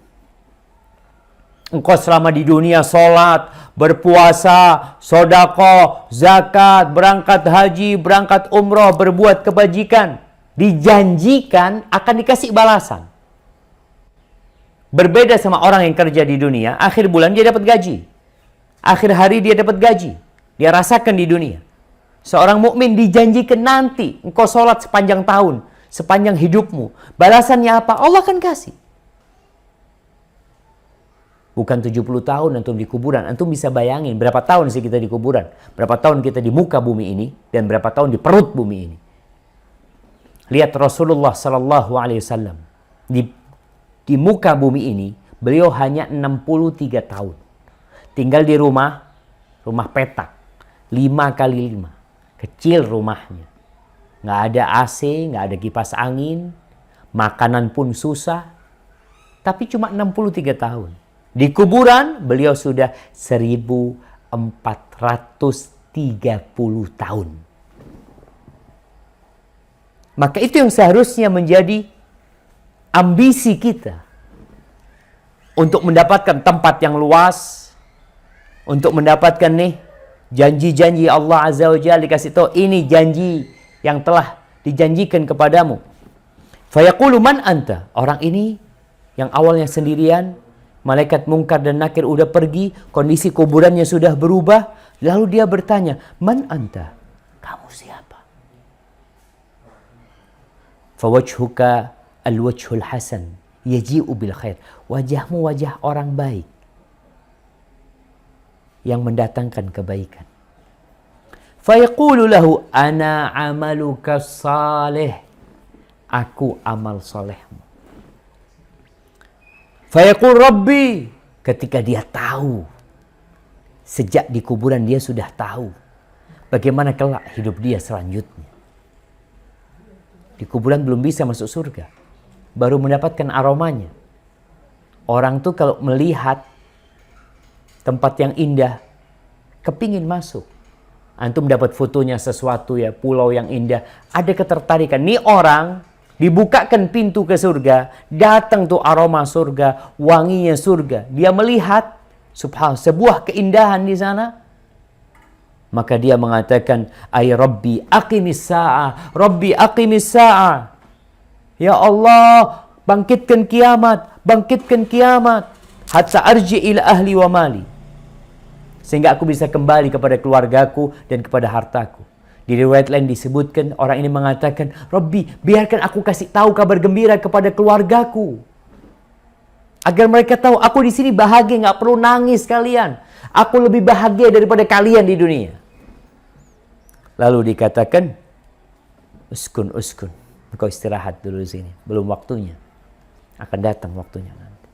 Engkau selama di dunia sholat, berpuasa, sedekah, zakat, berangkat haji, berangkat umroh, berbuat kebajikan. Dijanjikan akan dikasih balasan. Berbeda sama orang yang kerja di dunia, akhir bulan dia dapat gaji. Akhir hari dia dapat gaji. Dia rasakan di dunia. Seorang mukmin dijanjikan nanti engkau sholat sepanjang tahun, sepanjang hidupmu. Balasannya apa? Allah akan kasih. Bukan 70 tahun antum di kuburan. Antum bisa bayangin berapa tahun sih kita di kuburan. Berapa tahun kita di muka bumi ini. Dan berapa tahun di perut bumi ini. Lihat Rasulullah SAW. Di muka bumi ini, beliau hanya 63 tahun. Tinggal di rumah petak. 5 kali 5. Kecil rumahnya. Nggak ada AC, nggak ada kipas angin. Makanan pun susah. Tapi cuma 63 tahun. Di kuburan, beliau sudah 1430 tahun. Maka itu yang seharusnya menjadi ambisi kita untuk mendapatkan tempat yang luas, untuk mendapatkan nih janji-janji Allah Azza wa Jalla, dikasih tahu ini janji yang telah dijanjikan kepadamu. Fayaqulu man anta? Orang ini yang awalnya sendirian, malaikat Munkar dan Nakir udah pergi, kondisi kuburannya sudah berubah, lalu dia bertanya, man anta? Kamu siapa? Fawajhuka al-wajhul hasan yaji'u bil khair. Wajahmu wajah orang baik yang mendatangkan kebaikan. Fayaqulu lahu ana amaluka salih. Aku amal solehmu. Fayaqul rabbi. Ketika dia tahu, sejak di kuburan dia sudah tahu bagaimana kelak hidup dia selanjutnya. Di kuburan belum bisa masuk surga, baru mendapatkan aromanya. Orang tuh kalau melihat tempat yang indah, kepingin masuk. Antum dapat fotonya sesuatu ya, pulau yang indah, ada ketertarikan. Nih orang dibukakan pintu ke surga, datang tuh aroma surga, wanginya surga. Dia melihat subhanallah sebuah keindahan di sana. Maka dia mengatakan, ay Rabbi aqimis sa'ah, Rabbi aqimis sa'ah. Ya Allah, bangkitkan kiamat, bangkitkan kiamat. Hatta arji ila ahli wa mali. Sehingga aku bisa kembali kepada keluargaku dan kepada hartaku. Di riwayat lain disebutkan orang ini mengatakan, Rabbi, biarkan aku kasih tahu kabar gembira kepada keluargaku. Agar mereka tahu aku di sini bahagia, nggak perlu nangis kalian. Aku lebih bahagia daripada kalian di dunia. Lalu dikatakan, uskun. Engkau istirahat dulu di sini. Belum waktunya. Akan datang waktunya nanti.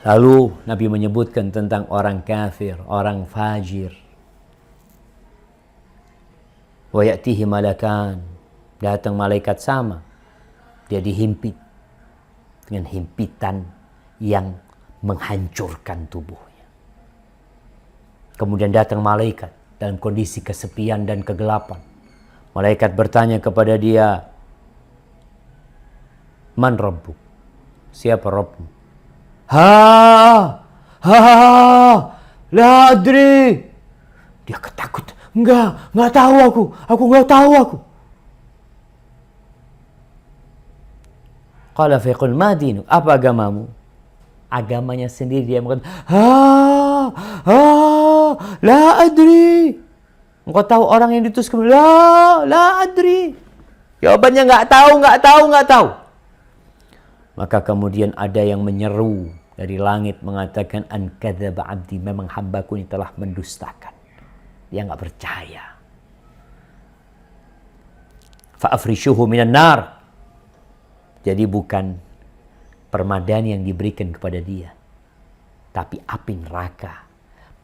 Lalu Nabi menyebutkan tentang orang kafir, orang fajir. Wa ya'tihi malakan. Datang malaikat sama. Dia dihimpit dengan himpitan yang menghancurkan tubuhnya. Kemudian datang malaikat dalam kondisi kesepian dan kegelapan. Malaikat bertanya kepada dia, Man Rabbuk? Siapa Rabbmu? La adri. Dia ketakut. Enggak tahu aku. Aku enggak tahu aku. Qala faqul ma dinuk? Apa agamamu? Agamanya sendiri dia mengatakan, la adri. Engkau tahu orang yang diutus ke la adri. Jawabannya enggak tahu. Maka kemudian ada yang menyeru dari langit mengatakan, an kadzaba abdi, memang hambaku ini telah mendustakan. Dia enggak percaya. Fa afrishuhu minan nar. Jadi bukan permadani yang diberikan kepada dia, tapi api neraka.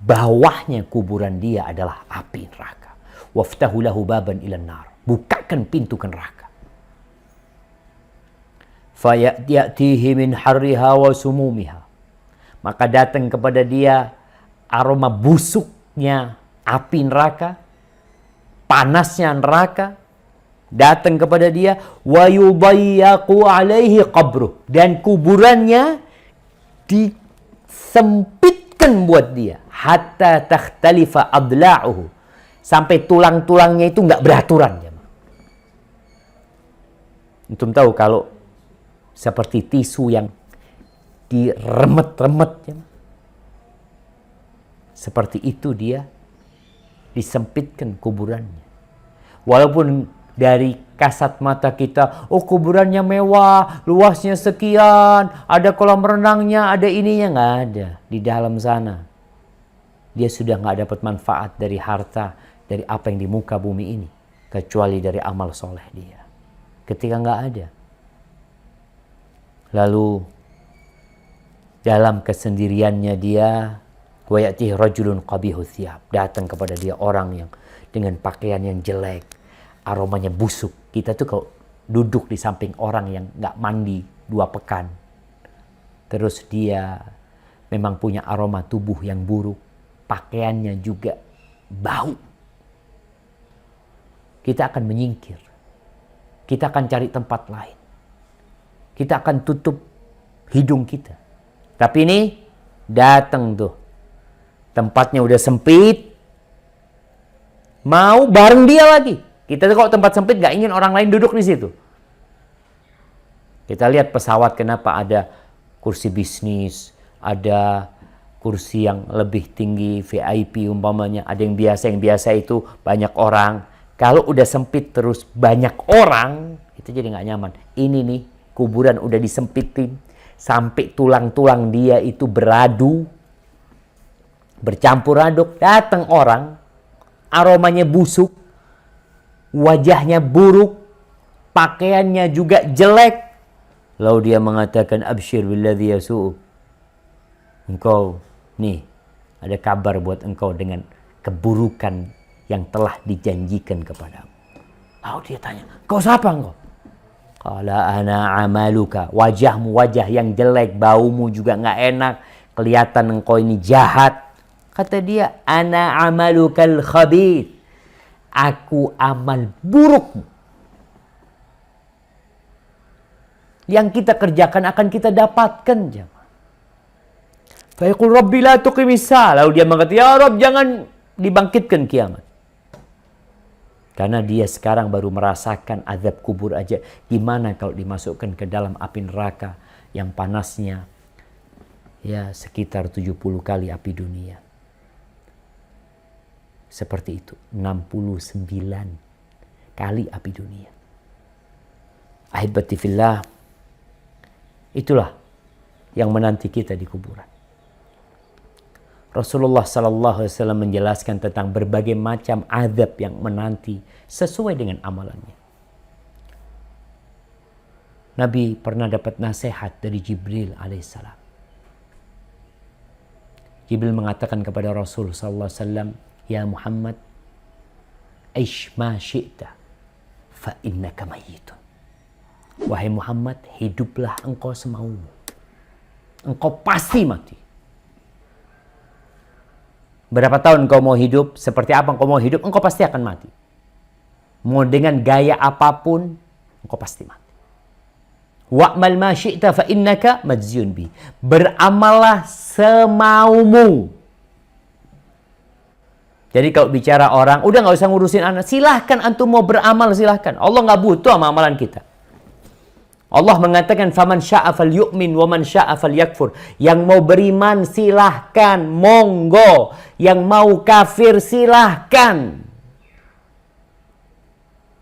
Bawahnya kuburan dia adalah api neraka. Waftahu lahu baban ilan nar. Bukakan pintu ke neraka. Fayatihi min harriha wa sumumiha. Maka datang kepada dia aroma busuknya api neraka, panasnya neraka. Datang kepada dia, wa yudayyaqu alaihi qabruh, dan kuburannya disempitkan buat dia, hatta takhtalifa adla'uhu, sampai tulang-tulangnya itu enggak beraturan. Antum tahu kalau seperti tisu yang diremet-remet, seperti itu dia disempitkan kuburannya. Walaupun dari kasat mata kita, oh kuburannya mewah, luasnya sekian, ada kolam renangnya, ada ininya, nggak ada. Di dalam sana dia sudah nggak dapat manfaat dari harta, dari apa yang di muka bumi ini, kecuali dari amal soleh dia. Ketika nggak ada, lalu dalam kesendiriannya dia, wa ya'tihi rajulun qabihu thiyab, datang kepada dia orang yang dengan pakaian yang jelek, aromanya busuk. Kita tuh kalau duduk di samping orang yang nggak mandi 2 pekan, terus dia memang punya aroma tubuh yang buruk, pakaiannya juga bau, kita akan menyingkir, kita akan cari tempat lain, kita akan tutup hidung kita. Tapi ini datang tuh, tempatnya udah sempit, mau bareng dia lagi. Kita tuh kalau tempat sempit gak ingin orang lain duduk di situ. Kita lihat pesawat, kenapa ada kursi bisnis, ada kursi yang lebih tinggi, VIP umpamanya, ada yang biasa itu banyak orang. Kalau udah sempit terus banyak orang, itu jadi gak nyaman. Ini nih, kuburan udah disempitin, sampai tulang-tulang dia itu beradu, bercampur aduk, datang orang, aromanya busuk, wajahnya buruk, pakaiannya juga jelek. Lalu dia mengatakan, absyir billadhi yasu'u. Engkau, nih, ada kabar buat engkau dengan keburukan yang telah dijanjikan kepadamu. Lalu dia tanya, kau siapa engkau? Qala ana amaluka. Wajahmu wajah yang jelek, baumu juga nggak enak, kelihatan engkau ini jahat. Kata dia, ana amalukal khabith. Aku amal burukmu. Yang kita kerjakan akan kita dapatkan. Fa yaqul rabbi la tuqimis sa'a. Lalu dia mengatakan, ya Rabb, jangan dibangkitkan kiamat. Karena dia sekarang baru merasakan azab kubur aja. Gimana kalau dimasukkan ke dalam api neraka yang panasnya ya sekitar 70 kali api dunia. seperti itu. 69 kali api dunia. Ahibati fillah, itulah yang menanti kita di kuburan. Rasulullah SAW menjelaskan tentang berbagai macam azab yang menanti sesuai dengan amalannya. Nabi pernah dapat nasihat dari Jibril alaihissalam. Jibril mengatakan kepada Rasul SAW, "Ya Muhammad, aish ma syi'ta, fa innaka mayyitun." Wahai Muhammad, hiduplah engkau semaumu. Engkau pasti mati. Berapa tahun engkau mau hidup, seperti apa engkau mau hidup, engkau pasti akan mati. Mau dengan gaya apapun, engkau pasti mati. Wa'mal ma syi'ta fa innaka majziyun bi. Beramallah semaumu. Jadi kalau bicara orang, udah nggak usah ngurusin anak, silahkan antum mau beramal, silahkan. Allah nggak butuh sama amalan kita. Allah mengatakan faman syaa falyu'min wa man syaa falyakfur. Yang mau beriman silahkan, monggo. Yang mau kafir silahkan.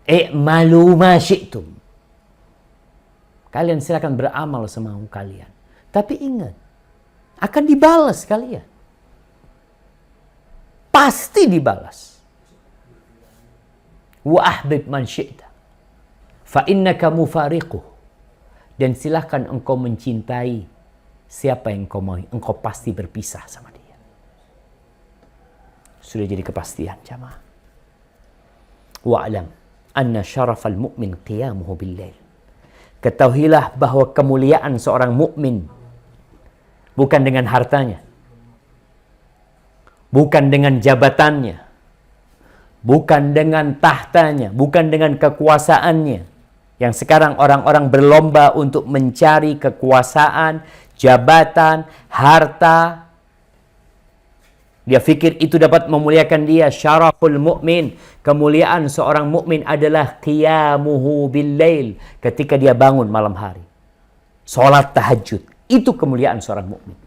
I'malu ma syi'tum. Kalian silahkan beramal semau kalian. Tapi ingat, akan dibalas kalian. Pasti dibalas. Wa ahbib man syi'ta fa innaka mufariquh. Dan silahkan engkau mencintai siapa yang engkau mau. Engkau pasti berpisah sama dia. Sudah jadi kepastian jamaah. Wa'alam anna syarafal mu'min qiyamuhu bil-lail. Ketahuilah bahwa kemuliaan seorang mukmin bukan dengan hartanya, bukan dengan jabatannya, bukan dengan tahtanya, bukan dengan kekuasaannya. Yang sekarang orang-orang berlomba untuk mencari kekuasaan, jabatan, harta. Dia pikir itu dapat memuliakan dia. Syaraful mu'min. Kemuliaan seorang mukmin adalah qiyamuhu bil-lail. Ketika dia bangun malam hari. Salat tahajud. Itu kemuliaan seorang mukmin.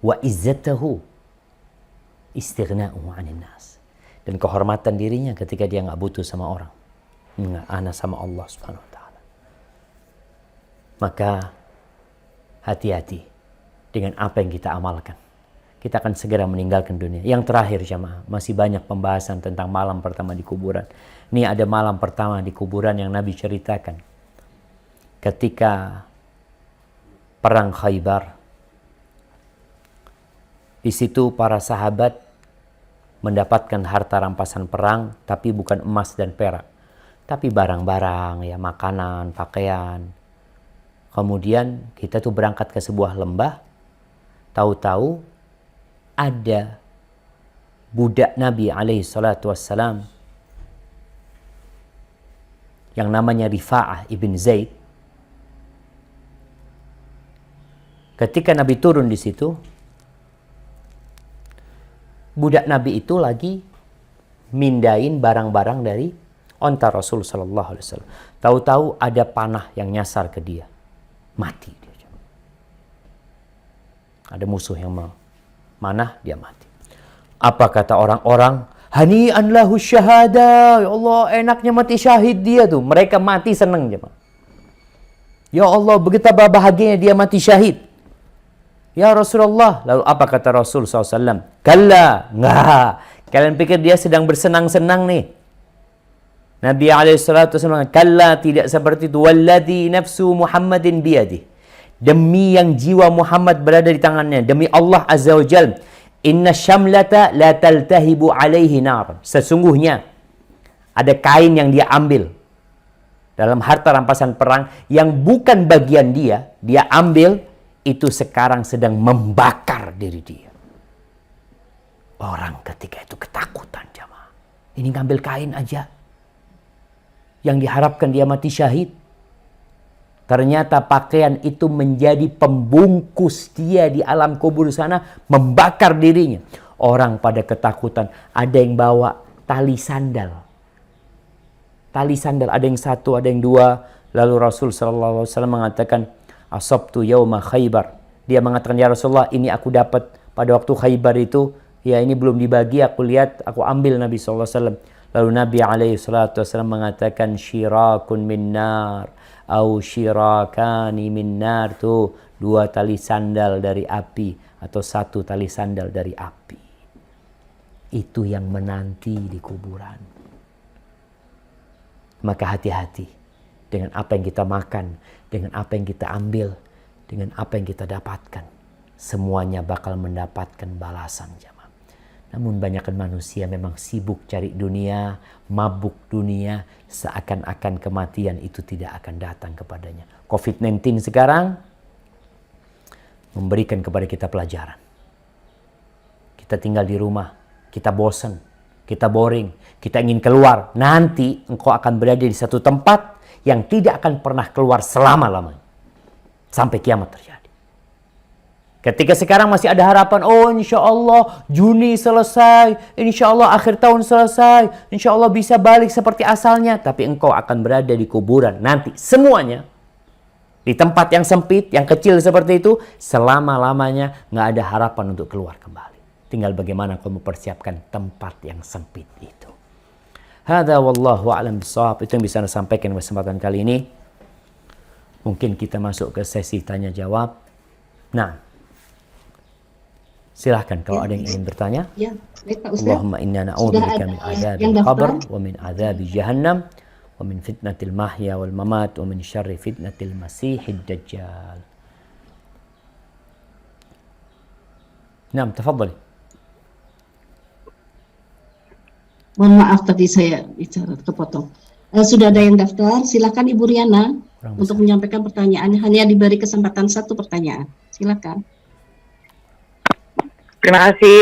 Wa izzatahu istighna'uhu 'anil nas. Dan kehormatan dirinya ketika dia enggak butuh sama orang. Enggak, ana sama Allah Subhanahu wa taala. Maka hati-hati dengan apa yang kita amalkan. Kita akan segera meninggalkan dunia. Yang terakhir jamaah, masih banyak pembahasan tentang malam pertama di kuburan. Ini ada malam pertama di kuburan yang Nabi ceritakan. Ketika perang Khaybar, di situ para sahabat mendapatkan harta rampasan perang, tapi bukan emas dan perak, tapi barang-barang, ya makanan, pakaian. Kemudian kita tuh berangkat ke sebuah lembah, tahu-tahu ada budak Nabi SAW yang namanya Rifa'ah ibn Zaid. Ketika Nabi turun di situ, budak Nabi itu lagi mindain barang-barang dari onta Rasul Sallallahu Alaihi Wasallam. Tahu-tahu ada panah yang nyasar ke dia, mati dia. Ada musuh yang manah, dia mati. Apa kata orang-orang? Hani'an lahu syahada. Ya Allah, enaknya mati syahid dia tuh. Mereka mati senang jemaah. Ya Allah, betapa bahagianya dia mati syahid. Ya Rasulullah, lalu apa kata Rasul SAW? Kalla, enggak. Kalian pikir dia sedang bersenang-senang nih? Nabi SAW, kalla, tidak seperti itu. Walladhi nafsu Muhammadin biyadih. Demi yang jiwa Muhammad berada di tangannya. Demi Allah Azza wa Jal. Inna syamlata la taltahibu alaihi nar. Sesungguhnya ada kain yang dia ambil dalam harta rampasan perang yang bukan bagian dia ambil, itu sekarang sedang membakar diri dia. Orang ketika itu ketakutan jamaah. Ini ngambil kain aja. Yang diharapkan dia mati syahid. Ternyata pakaian itu menjadi pembungkus dia di alam kubur sana, membakar dirinya. Orang pada ketakutan. Ada yang bawa tali sandal. Tali sandal, ada yang satu, ada yang dua. Lalu Rasul SAW mengatakan, asabtu yawma Khaybar Dia mengatakan, ya Rasulullah, ini aku dapat pada waktu Khaybar itu, ya ini belum dibagi, aku lihat, aku ambil Nabi SAW. Lalu Nabi SAW mengatakan, syirakun min nar, au syirakani min nar, tuh 2 tali sandal dari api, atau 1 tali sandal dari api. Itu yang menanti di kuburan. Maka hati-hati dengan apa yang kita makan, dengan apa yang kita ambil, dengan apa yang kita dapatkan. Semuanya bakal mendapatkan balasan, jemaah. Namun banyakkan manusia memang sibuk cari dunia, mabuk dunia, seakan-akan kematian itu tidak akan datang kepadanya. COVID-19 sekarang memberikan kepada kita pelajaran. Kita tinggal di rumah, kita bosan, kita boring, kita ingin keluar. Nanti engkau akan berada di satu tempat yang tidak akan pernah keluar selama-lamanya. Sampai kiamat terjadi. Ketika sekarang masih ada harapan, oh insya Allah Juni selesai, insya Allah akhir tahun selesai, insya Allah bisa balik seperti asalnya. Tapi engkau akan berada di kuburan nanti semuanya. Di tempat yang sempit, yang kecil seperti itu, selama-lamanya nggak ada harapan untuk keluar kembali. Tinggal bagaimana kau mempersiapkan tempat yang sempit itu. Hadza wallahu a'lam bishawab. Itu yang bisa saya sampaikan pada kesempatan kali ini. Mungkin kita masuk ke sesi tanya jawab. Nah, silahkan kalau ada yang ingin bertanya. Ya, baik Pak Ustaz. Allahumma inna na'udzubika min adzabil qabr wa min adzabi jahannam wa min fitnatil mahya wal mamat wa min syarri fitnatil masihid dajjal. Naam, tafadhali. Mohon maaf tadi saya bicara kepotong. Sudah ada yang daftar, silakan Ibu Riana untuk menyampaikan pertanyaan. Hanya diberi kesempatan 1 pertanyaan. Silakan. Terima kasih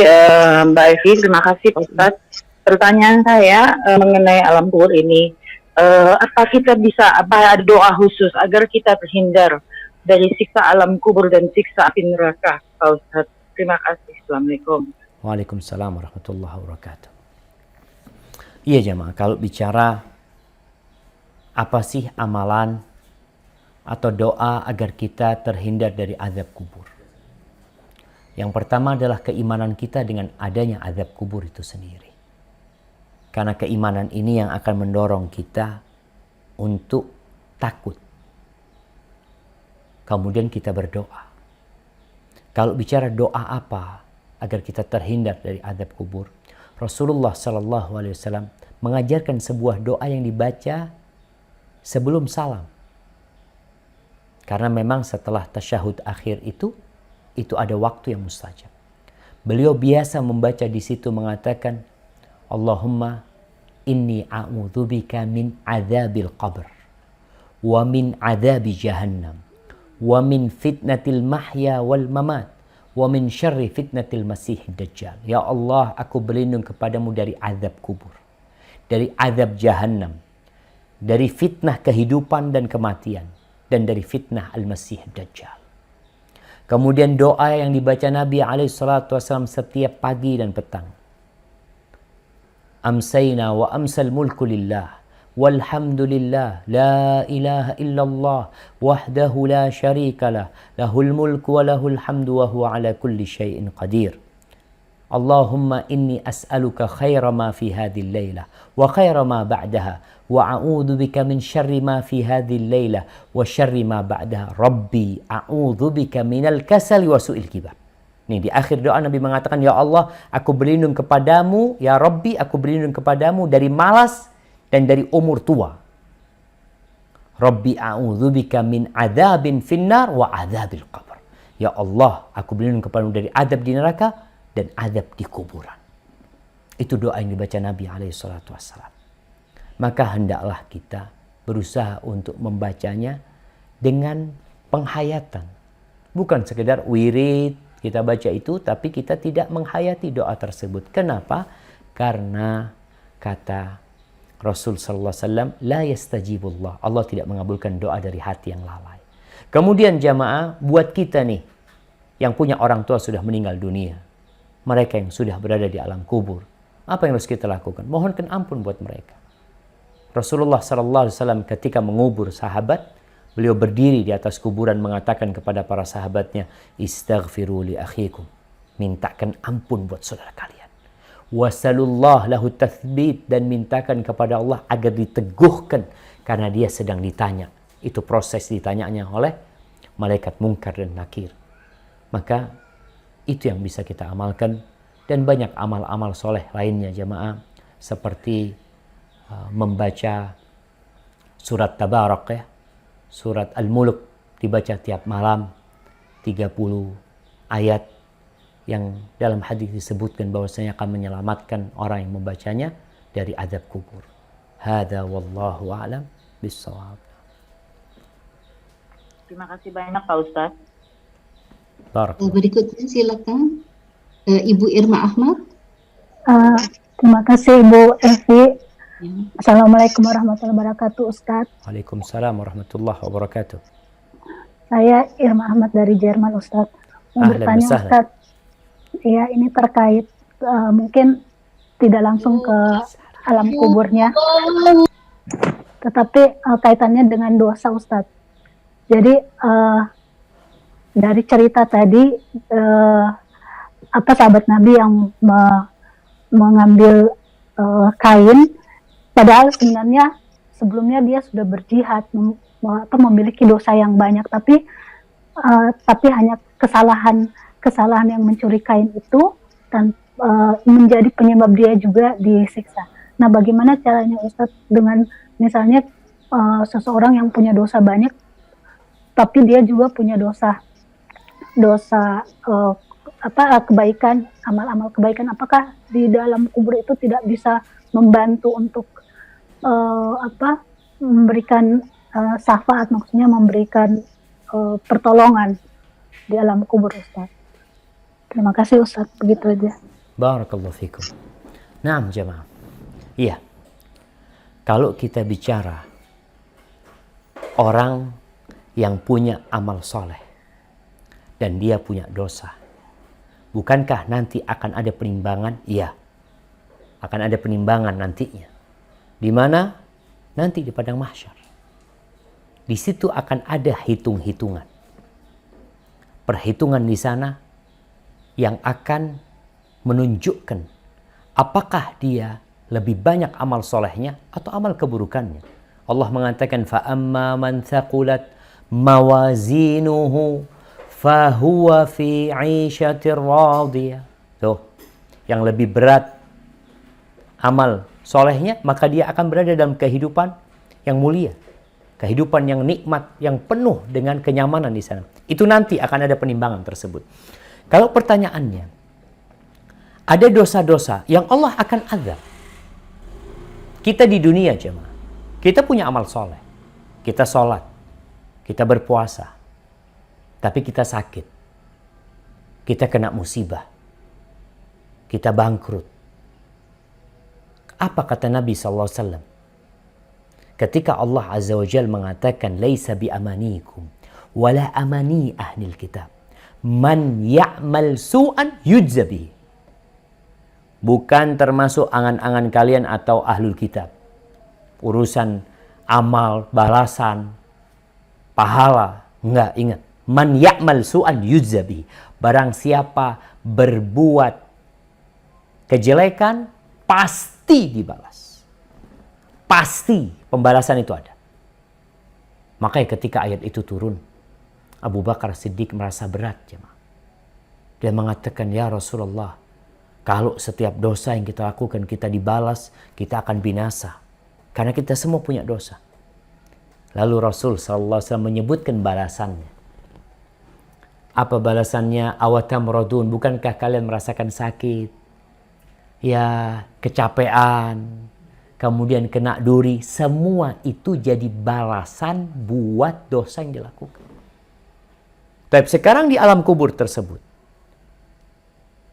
Mbak Evi, terima kasih Pak Ustadz. Pertanyaan saya mengenai alam kubur ini, apa ada doa khusus agar kita terhindar dari siksa alam kubur dan siksa api neraka, Pak Ustadz? Terima kasih. Assalamualaikum. Waalaikumsalam warahmatullahi wabarakatuh. Iya jemaah, kalau bicara apa sih amalan atau doa agar kita terhindar dari azab kubur? Yang pertama adalah keimanan kita dengan adanya azab kubur itu sendiri. Karena keimanan ini yang akan mendorong kita untuk takut. Kemudian kita berdoa. Kalau bicara doa apa agar kita terhindar dari azab kubur? Rasulullah SAW mengajarkan sebuah doa yang dibaca sebelum salam. Karena memang setelah tasyahud akhir itu ada waktu yang mustajab. Beliau biasa membaca di situ mengatakan, Allahumma inni a'udzubika min adzabil qabr wa min adzabi jahannam wa min fitnatil mahya wal mamat wa min syarri fitnatil masihid dajjal. Ya Allah, aku berlindung kepadamu dari azab kubur, dari azab jahannam, dari fitnah kehidupan dan kematian, dan dari fitnah al-masihid dajjal. Kemudian doa yang dibaca Nabi SAW setiap pagi dan petang. Amsayna wa amsal mulku lillah. Walhamdulillah, la ilaha illallah, wahdahu la syarika lah, lahul mulku wa lahul hamdu wa huwa ala kulli syai'in qadir. Allahumma inni as'aluka khaira ma fi hadhihi al-lailah wa khaira ma ba'daha wa a'udzu bika min syarri ma fi hadhihi al-lailah wa syarri ma ba'daha. Rabbi a'udzu bika minal kasali wa su'il kibar. Nih di akhir doa Nabi mengatakan, ya Allah, aku berlindung kepadamu, ya Rabbi, aku berlindung kepadamu dari malas dan dari umur tua. Rabbi a'udzubika min adzabin finnar wa adzabil qabr. Ya Allah, aku berlindung kepadamu dari azab di neraka dan azab di kuburan. Itu doa yang dibaca Nabi SAW. Maka hendaklah kita berusaha untuk membacanya dengan penghayatan. Bukan sekedar wirid kita baca itu, tapi kita tidak menghayati doa tersebut. Kenapa? Karena kata Rasul sallallahu alaihi wasallam, la yastajibullah. Allah tidak mengabulkan doa dari hati yang lalai. Kemudian jamaah, buat kita nih yang punya orang tua sudah meninggal dunia, mereka yang sudah berada di alam kubur, apa yang harus kita lakukan? Mohonkan ampun buat mereka. Rasulullah sallallahu alaihi wasallam ketika mengubur sahabat, Beliau berdiri di atas kuburan mengatakan kepada para sahabatnya, istaghfiru li akhikum. Mintakan ampun buat saudara kalian. Wasalullah lahu tathbit, dan mintakan kepada Allah agar diteguhkan karena dia sedang ditanya. Itu proses ditanyanya oleh malaikat Munkar dan Nakir. Maka itu yang bisa kita amalkan, dan banyak amal-amal soleh lainnya jamaah, seperti membaca surat Tabarak ya, surat Al-Mulk dibaca tiap malam 30 ayat yang dalam hadis disebutkan bahwasanya akan menyelamatkan orang yang membacanya dari azab kubur. Hada wallahu a'lam bissawab. Terima kasih banyak Pak Ustadz. Barakallah. Berikutnya silakan Ibu Irma Ahmad. Terima kasih Ibu Evi. Ya. Assalamualaikum warahmatullahi wabarakatuh Ustadz. Waalaikumsalam warahmatullahi wabarakatuh. Saya Irma Ahmad dari Jerman Ustadz. Mau Ahlan bertanya wasahlan. Ustadz. Ya, ini terkait mungkin tidak langsung ke alam kuburnya, tetapi kaitannya dengan dosa Ustadz. Jadi dari cerita tadi sahabat Nabi yang mengambil kain, padahal sebenarnya sebelumnya dia sudah berjihad, memiliki dosa yang banyak, tapi hanya kesalahan yang mencuri kain itu dan menjadi penyebab dia juga disiksa. Nah, bagaimana caranya Ustadz dengan misalnya seseorang yang punya dosa banyak, tapi dia juga punya dosa kebaikan, amal-amal kebaikan, apakah di dalam kubur itu tidak bisa membantu untuk memberikan syafaat, maksudnya memberikan pertolongan di alam kubur Ustaz? Terima kasih Ustaz, begitu aja. Barakallahu fikum. Naam jemaah. Iya. Kalau kita bicara orang yang punya amal soleh dan dia punya dosa, bukankah nanti akan ada penimbangan? Iya. Akan ada penimbangan nantinya. Di mana? Nanti di padang mahsyar. Di situ akan ada hitung-hitungan. Perhitungan di sana yang akan menunjukkan apakah dia lebih banyak amal solehnya atau amal keburukannya. Allah mengatakan فَأَمَّا مَنْ ثَقُلَتْ مَوَازِينُهُ فَهُوَ فِي عِيشَةٍ رَاضِيَةٍ. Tuh, yang lebih berat amal solehnya, maka dia akan berada dalam kehidupan yang mulia, kehidupan yang nikmat, yang penuh dengan kenyamanan di sana. Itu nanti akan ada penimbangan tersebut. Kalau pertanyaannya, ada dosa-dosa yang Allah akan azab. Kita di dunia jemaah, kita punya amal soleh, kita sholat, kita berpuasa, tapi kita sakit, kita kena musibah, kita bangkrut. Apa kata Nabi SAW? Ketika Allah Azza wa Jal mengatakan, Laisa bi amanikum, wala amani ahlil kitab. Man ya'mal su'an yujzabi. Bukan termasuk angan-angan kalian atau ahlul kitab. Urusan amal, balasan, pahala. Enggak, ingat. Man ya'mal su'an yujzabi. Barang siapa berbuat kejelekan, pasti dibalas. Pasti pembalasan itu ada. Makanya ketika ayat itu turun, Abu Bakar Siddiq merasa berat jemaah. Dia mengatakan, ya Rasulullah, kalau setiap dosa yang kita lakukan kita dibalas, kita akan binasa. Karena kita semua punya dosa. Lalu Rasul SAW menyebutkan balasannya. Apa balasannya? Awatam rodun, bukankah kalian merasakan sakit? Ya, kecapean, kemudian kena duri. Semua itu jadi balasan buat dosa yang dilakukan. Tapi sekarang di alam kubur tersebut,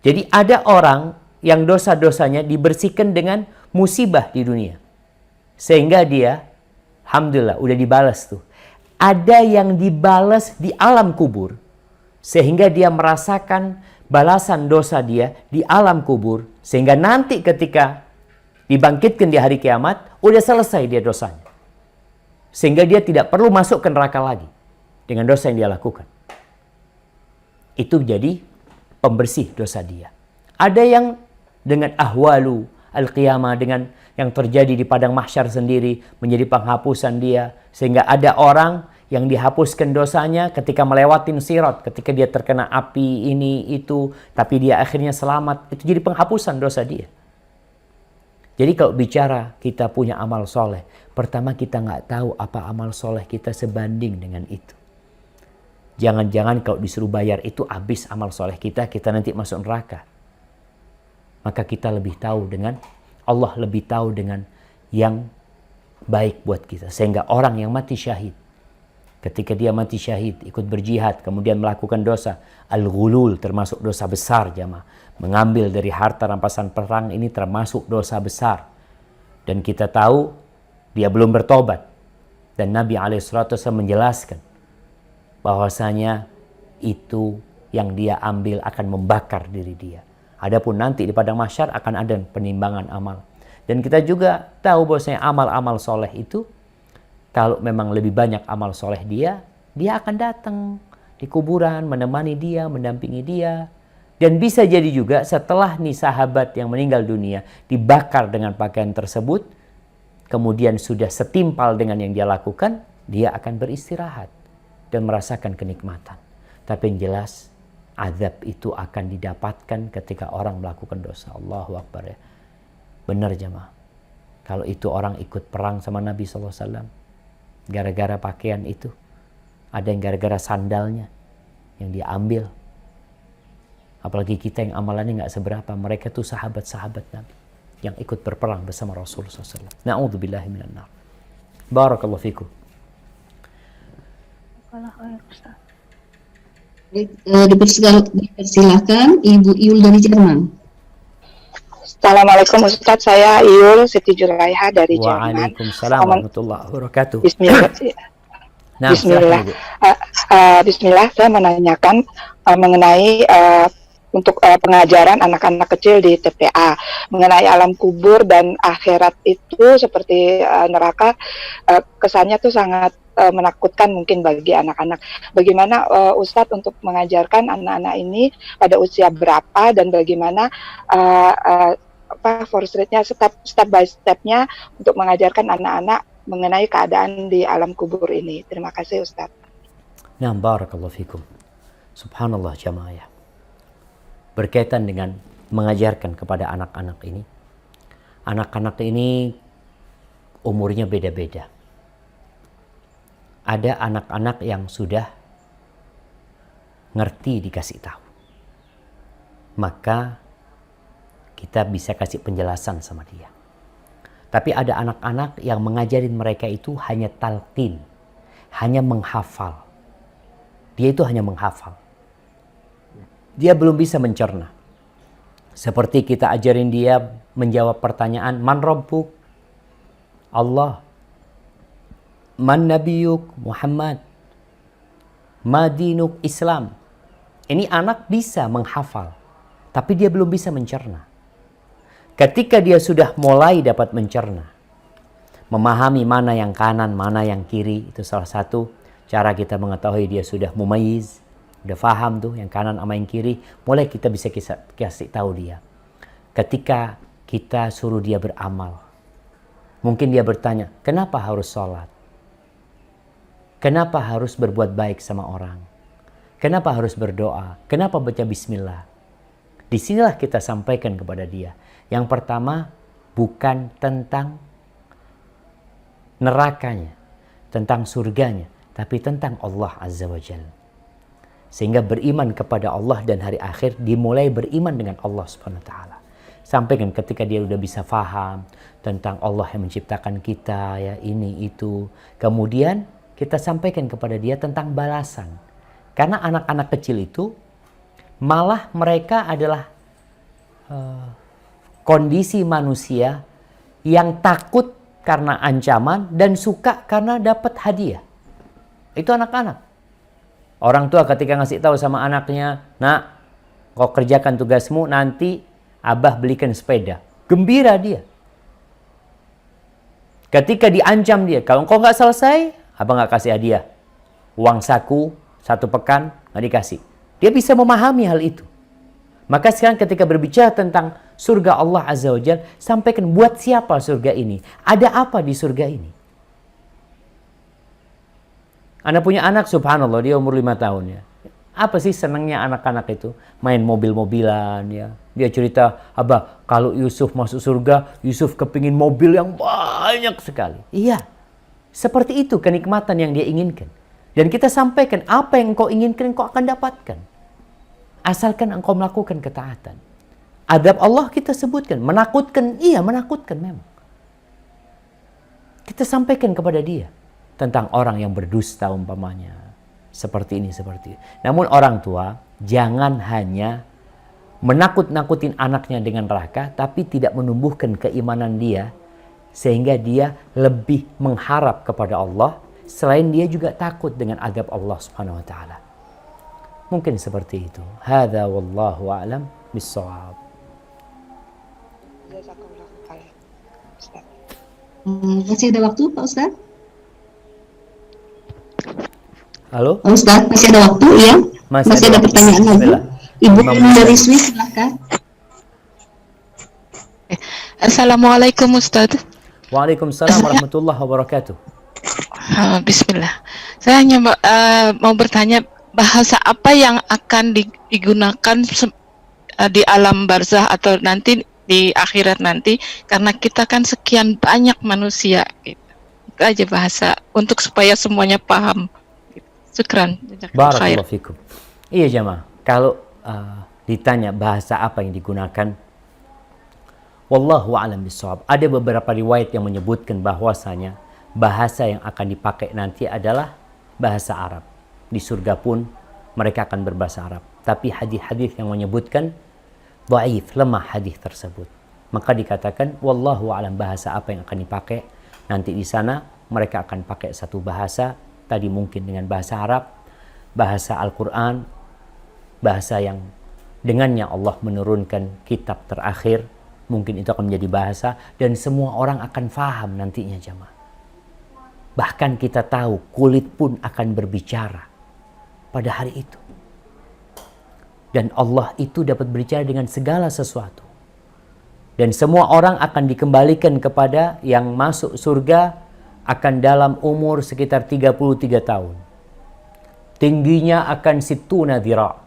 jadi ada orang yang dosa-dosanya dibersihkan dengan musibah di dunia. Sehingga dia, alhamdulillah, udah dibalas tuh. Ada yang dibalas di alam kubur. Sehingga dia merasakan balasan dosa dia di alam kubur. Sehingga nanti ketika dibangkitkan di hari kiamat, udah selesai dia dosanya. sehingga dia tidak perlu masuk ke neraka lagi dengan dosa yang dia lakukan. Itu jadi pembersih dosa dia. Ada yang dengan ahwalu al-qiyamah, dengan yang terjadi di padang mahsyar sendiri menjadi penghapusan dia, sehingga ada orang yang dihapuskan dosanya ketika melewatin sirat, ketika dia terkena api ini itu, tapi dia akhirnya selamat. Itu jadi penghapusan dosa dia. Jadi kalau bicara kita punya amal soleh, pertama kita nggak tahu apa amal soleh kita sebanding dengan itu. Jangan-jangan kalau disuruh bayar itu habis amal soleh kita nanti masuk neraka. Maka kita lebih tahu dengan, Allah lebih tahu dengan yang baik buat kita. Sehingga orang yang mati syahid, ketika dia mati syahid, ikut berjihad, kemudian melakukan dosa, al-ghulul termasuk dosa besar jamaah. Mengambil dari harta rampasan perang ini termasuk dosa besar. Dan kita tahu dia belum bertobat. Dan Nabi SAW menjelaskan bahwasanya itu yang dia ambil akan membakar diri dia. Adapun nanti di padang mahsyar akan ada penimbangan amal. Dan kita juga tahu bahwasanya amal-amal soleh itu, kalau memang lebih banyak amal soleh dia akan datang di kuburan, menemani dia, mendampingi dia. Dan bisa jadi juga setelah nih sahabat yang meninggal dunia dibakar dengan pakaian tersebut, kemudian sudah setimpal dengan yang dia lakukan, dia akan beristirahat dan merasakan kenikmatan. Tapi yang jelas, azab itu akan didapatkan ketika orang melakukan dosa. Allahu Akbar ya. Benar jemaah. Kalau itu orang ikut perang sama Nabi SAW, gara-gara pakaian itu, ada yang gara-gara sandalnya yang dia ambil. Apalagi kita yang amalannya nggak seberapa, mereka tuh sahabat-sahabat Nabi yang ikut berperang bersama Rasulullah SAW. Na'udzubillahi minan nar. Barakallahu fikum. Dipersilakan Ibu Iul dari Jerman. Assalamualaikum Ustaz, saya Iul Siti Julaiha dari Jerman. Waalaikumsalam warahmatullahi wabarakatuh. Bismillah. Nah, Bismillah. Bismillah, saya menanyakan mengenai untuk pengajaran anak-anak kecil di TPA mengenai alam kubur dan akhirat itu seperti neraka, kesannya tuh sangat menakutkan mungkin bagi anak-anak. Bagaimana Ustadz untuk mengajarkan anak-anak ini pada usia berapa dan bagaimana first rate-nya, step by step-nya untuk mengajarkan anak-anak mengenai keadaan di alam kubur ini. Terima kasih Ustadz. Nah, barakallahu fikum. Subhanallah jamaah. Berkaitan dengan mengajarkan kepada anak-anak ini. Anak-anak ini umurnya beda-beda. Ada anak-anak yang sudah ngerti dikasih tahu. Maka kita bisa kasih penjelasan sama dia. Tapi ada anak-anak yang mengajarin mereka itu hanya talqin, hanya menghafal. Dia itu hanya menghafal. Dia belum bisa mencerna. Seperti kita ajarin dia menjawab pertanyaan, man rabbuk? Allah. Man nabiyuk? Muhammad. Ma dinuk? Islam. Ini anak bisa menghafal, tapi dia belum bisa mencerna. Ketika dia sudah mulai dapat mencerna, memahami mana yang kanan, mana yang kiri, itu salah satu cara kita mengetahui dia sudah mumayyiz, udah paham tuh yang kanan sama yang kiri, mulai kita bisa kasih tahu dia. Ketika kita suruh dia beramal, mungkin dia bertanya, kenapa harus sholat? Kenapa harus berbuat baik sama orang? Kenapa harus berdoa? Kenapa baca bismillah? Disinilah kita sampaikan kepada dia. Yang pertama, bukan tentang nerakanya, tentang surganya, tapi tentang Allah Azza wa Jalla. Sehingga beriman kepada Allah dan hari akhir, dimulai beriman dengan Allah Subhanahu wa taala. Sampaikan ketika dia udah bisa faham tentang Allah yang menciptakan kita, ya ini itu. Kemudian kita sampaikan kepada dia tentang balasan. Karena anak-anak kecil itu malah mereka adalah kondisi manusia yang takut karena ancaman dan suka karena dapat hadiah. Itu anak-anak. Orang tua ketika ngasih tahu sama anaknya, nak, kau kerjakan tugasmu, nanti abah belikan sepeda. Gembira dia. Ketika diancam dia, kalau engkau nggak selesai, abang nggak kasih hadiah. Uang saku 1 pekan nggak dikasih. Dia bisa memahami hal itu. Maka sekarang ketika berbicara tentang surga Allah Azza wa Jalla, sampaikan buat siapa surga ini? Ada apa di surga ini? Anda punya anak, subhanallah, dia umur 5 tahun ya. Apa sih senangnya anak-anak itu? Main mobil-mobilan ya. Dia cerita, Abah, kalau Yusuf masuk surga, Yusuf kepingin mobil yang banyak sekali. Iya, seperti itu kenikmatan yang dia inginkan. Dan kita sampaikan, apa yang engkau inginkan, engkau akan dapatkan. Asalkan engkau melakukan ketaatan. Adab Allah kita sebutkan, menakutkan, iya menakutkan memang. Kita sampaikan kepada dia tentang orang yang berdusta umpamanya. Seperti ini, seperti ini. Namun orang tua jangan hanya menakut-nakutin anaknya dengan neraka, tapi tidak menumbuhkan keimanan dia, sehingga dia lebih mengharap kepada Allah, selain dia juga takut dengan adab Allah Subhanahu wa Ta'ala. Mungkin seperti itu. Hadza wallahu a'lam bis-shawab. Jazakallahu khairan, Ustaz. Masih ada waktu Pak Ustadz? Halo? Pak Ustadz, masih ada waktu ya? Masih ada waktu. pertanyaan lagi. Bismillah. Ibu Imam dari Musa. Swiss, silahkan. Assalamualaikum Ustadz. Waalaikumsalam warahmatullahi wabarakatuh. Bismillah. Saya hanya mau bertanya, bahasa apa yang akan digunakan di alam barzah atau nanti di akhirat nanti, karena kita kan sekian banyak manusia gitu. Itu aja bahasa untuk supaya semuanya paham. Syukran. Jazakallahu khair. Barakallahu fikum. Iya jamaah, kalau ditanya bahasa apa yang digunakan, wallahu a'lam bishawab. Ada beberapa riwayat yang menyebutkan bahwasanya bahasa yang akan dipakai nanti adalah bahasa Arab. Di surga pun mereka akan berbahasa Arab. Tapi hadis-hadis yang menyebutkan dhaif, lemah hadis tersebut. Maka dikatakan wallahu a'lam bahasa apa yang akan dipakai nanti di sana. Mereka akan pakai satu bahasa, tadi mungkin dengan bahasa Arab, bahasa Al-Quran, bahasa yang dengannya Allah menurunkan kitab terakhir. Mungkin itu akan menjadi bahasa dan semua orang akan faham nantinya jamaah. Bahkan kita tahu kulit pun akan berbicara pada hari itu. Dan Allah itu dapat berbicara dengan segala sesuatu. Dan semua orang akan dikembalikan kepada yang masuk surga akan dalam umur sekitar 33 tahun. Tingginya akan situna dhira'.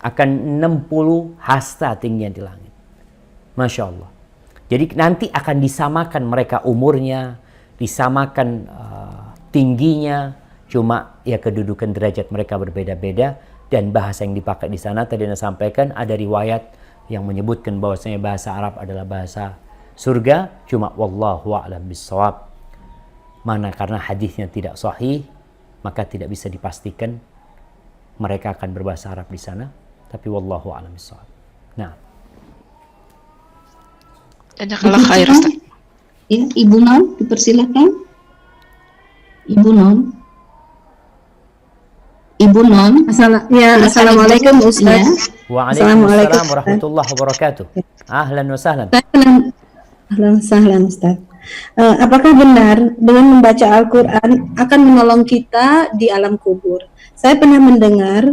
Akan 60 hasta tingginya di langit. Masya Allah. Jadi nanti akan disamakan mereka umurnya, disamakan tingginya, cuma ya kedudukan derajat mereka berbeda-beda. Dan bahasa yang dipakai di sana tadi Anda sampaikan, ada riwayat yang menyebutkan bahwasanya bahasa Arab adalah bahasa surga, cuma wallahu a'lam bissawab. Mana karena hadisnya tidak sahih, maka tidak bisa dipastikan mereka akan berbahasa Arab di sana, tapi wallahu a'lam bissawab. Nah, Jazakallahu khair Ustaz. Ya, Ibu Non, dipersilakan. Ibu Non. Ibu Non. Assalamualaikum Ya. Ustaz. waalaikumsalam warahmatullahi wabarakatuh. Ahlan wa sahlan. Ahlan sahlan Ustaz. Apakah benar dengan membaca Al-Quran akan menolong kita di alam kubur? Saya pernah mendengar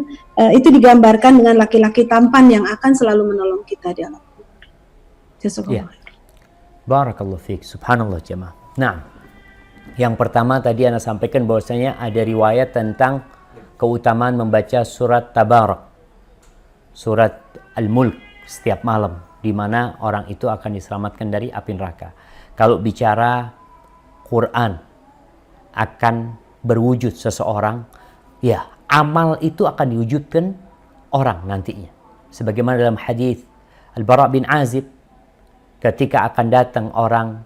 itu digambarkan dengan laki-laki tampan yang akan selalu menolong kita di alam kubur. Ya. Barakallahu fiik. Subhanallah jemaah. Nah, yang pertama tadi Anda sampaikan bahwasanya ada riwayat tentang keutamaan membaca surat Tabarak, surat Al-Mulk setiap malam, di mana orang itu akan diselamatkan dari api neraka. Kalau bicara Quran akan berwujud seseorang, ya amal itu akan diwujudkan orang nantinya. Sebagaimana dalam hadis Al-Bara' bin Azib, ketika akan datang orang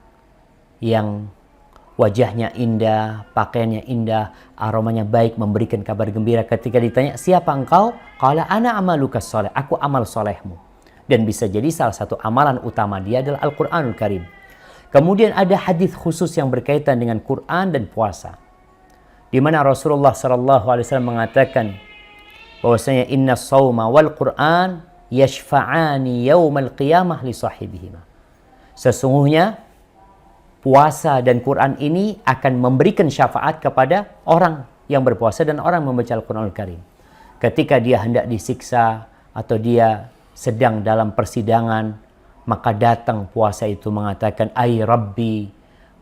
yang wajahnya indah, pakaiannya indah, aromanya baik, memberikan kabar gembira. Ketika ditanya, siapa engkau? Qala ana amalukas soleh, aku amal solehmu. Dan bisa jadi salah satu amalan utama dia adalah Al-Quranul Karim. Kemudian ada hadis khusus yang berkaitan dengan Quran dan puasa, di mana Rasulullah SAW mengatakan bahwasanya inna sawma wal Quran yashfa'ani yaumal qiyamah li sahibihima. Sesungguhnya puasa dan Quran ini akan memberikan syafaat kepada orang yang berpuasa dan orang membaca Al-Quranul Karim. Ketika dia hendak disiksa atau dia sedang dalam persidangan, maka datang puasa itu mengatakan, ay Rabbi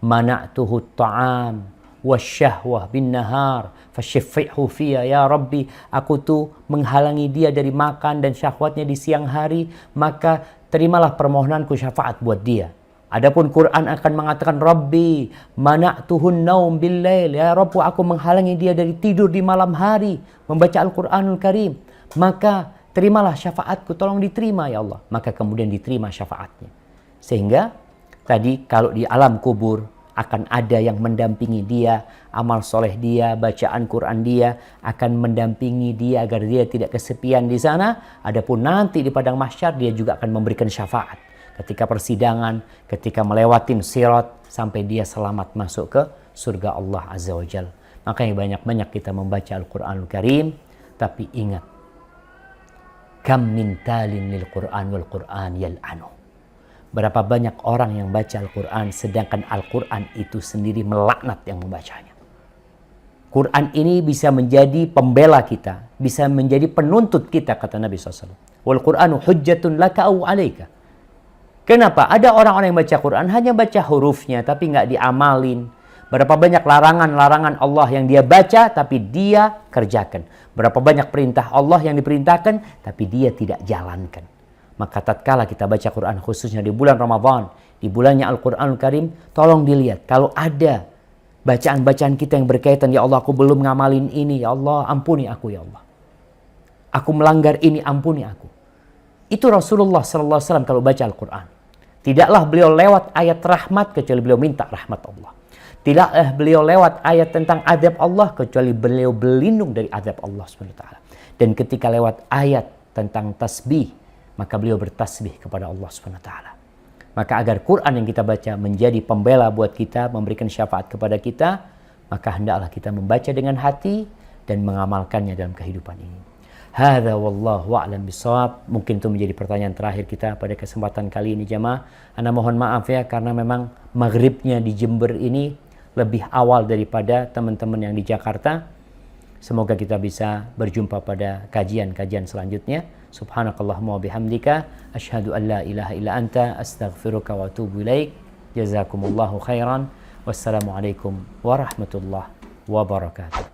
mana'tuhu ta'am wasyahwah bin nahar fasyaffi'hu fiyya ya Rabbi, aku tuh menghalangi dia dari makan dan syahwatnya di siang hari, maka terimalah permohonanku syafaat buat dia. Adapun Quran akan mengatakan, Rabbi mana'tuhun naum bil lail, ya Rabb, aku menghalangi dia dari tidur di malam hari membaca Al-Quranul Karim, maka terimalah syafaatku, tolong diterima ya Allah. Maka kemudian diterima syafaatnya. Sehingga tadi kalau di alam kubur akan ada yang mendampingi dia, amal soleh dia, bacaan Quran dia akan mendampingi dia agar dia tidak kesepian di sana. Adapun nanti di padang mahsyar dia juga akan memberikan syafaat ketika persidangan, ketika melewatin sirat sampai dia selamat masuk ke surga Allah Azza wa Jalla. Makanya banyak-banyak kita membaca Al-Quranul Karim, tapi ingat, kam min talin lil Quran wal Quran yal'anu. Berapa banyak orang yang baca Al-Quran sedangkan Al-Quran itu sendiri melaknat yang membacanya. Quran ini bisa menjadi pembela kita, bisa menjadi penuntut kita, kata Nabi SAW. Wal Quranu hujjatun laka au alaika. Kenapa? Ada orang-orang yang baca Quran hanya baca hurufnya tapi nggak diamalin. Berapa banyak larangan-larangan Allah yang dia baca tapi dia kerjakan. Berapa banyak perintah Allah yang diperintahkan tapi dia tidak jalankan. Maka tatkala kita baca Quran khususnya di bulan Ramadan, di bulannya Al-Quranul Karim, tolong dilihat kalau ada bacaan-bacaan kita yang berkaitan, ya Allah aku belum ngamalin ini, ya Allah ampuni aku ya Allah. Aku melanggar ini, ampuni aku. Itu Rasulullah SAW kalau baca Al-Quran. Tidaklah beliau lewat ayat rahmat kecuali beliau minta rahmat Allah. Tidaklah beliau lewat ayat tentang azab Allah kecuali beliau berlindung dari azab Allah SWT. Dan ketika lewat ayat tentang tasbih, maka beliau bertasbih kepada Allah SWT. Maka agar Quran yang kita baca menjadi pembela buat kita, memberikan syafaat kepada kita, maka hendaklah kita membaca dengan hati dan mengamalkannya dalam kehidupan ini. Hadza wallahu a'lam bishawab. Mungkin itu menjadi pertanyaan terakhir kita pada kesempatan kali ini jamaah. Ana mohon maaf ya karena memang maghribnya di Jember ini lebih awal daripada teman-teman yang di Jakarta. Semoga kita bisa berjumpa pada kajian-kajian selanjutnya. Subhanakallahumma wa bihamdika asyhadu an la ilaha illa anta astaghfiruka wa atubu ilaik. Jazakumullahu khairan. Wassalamualaikum warahmatullahi wabarakatuh.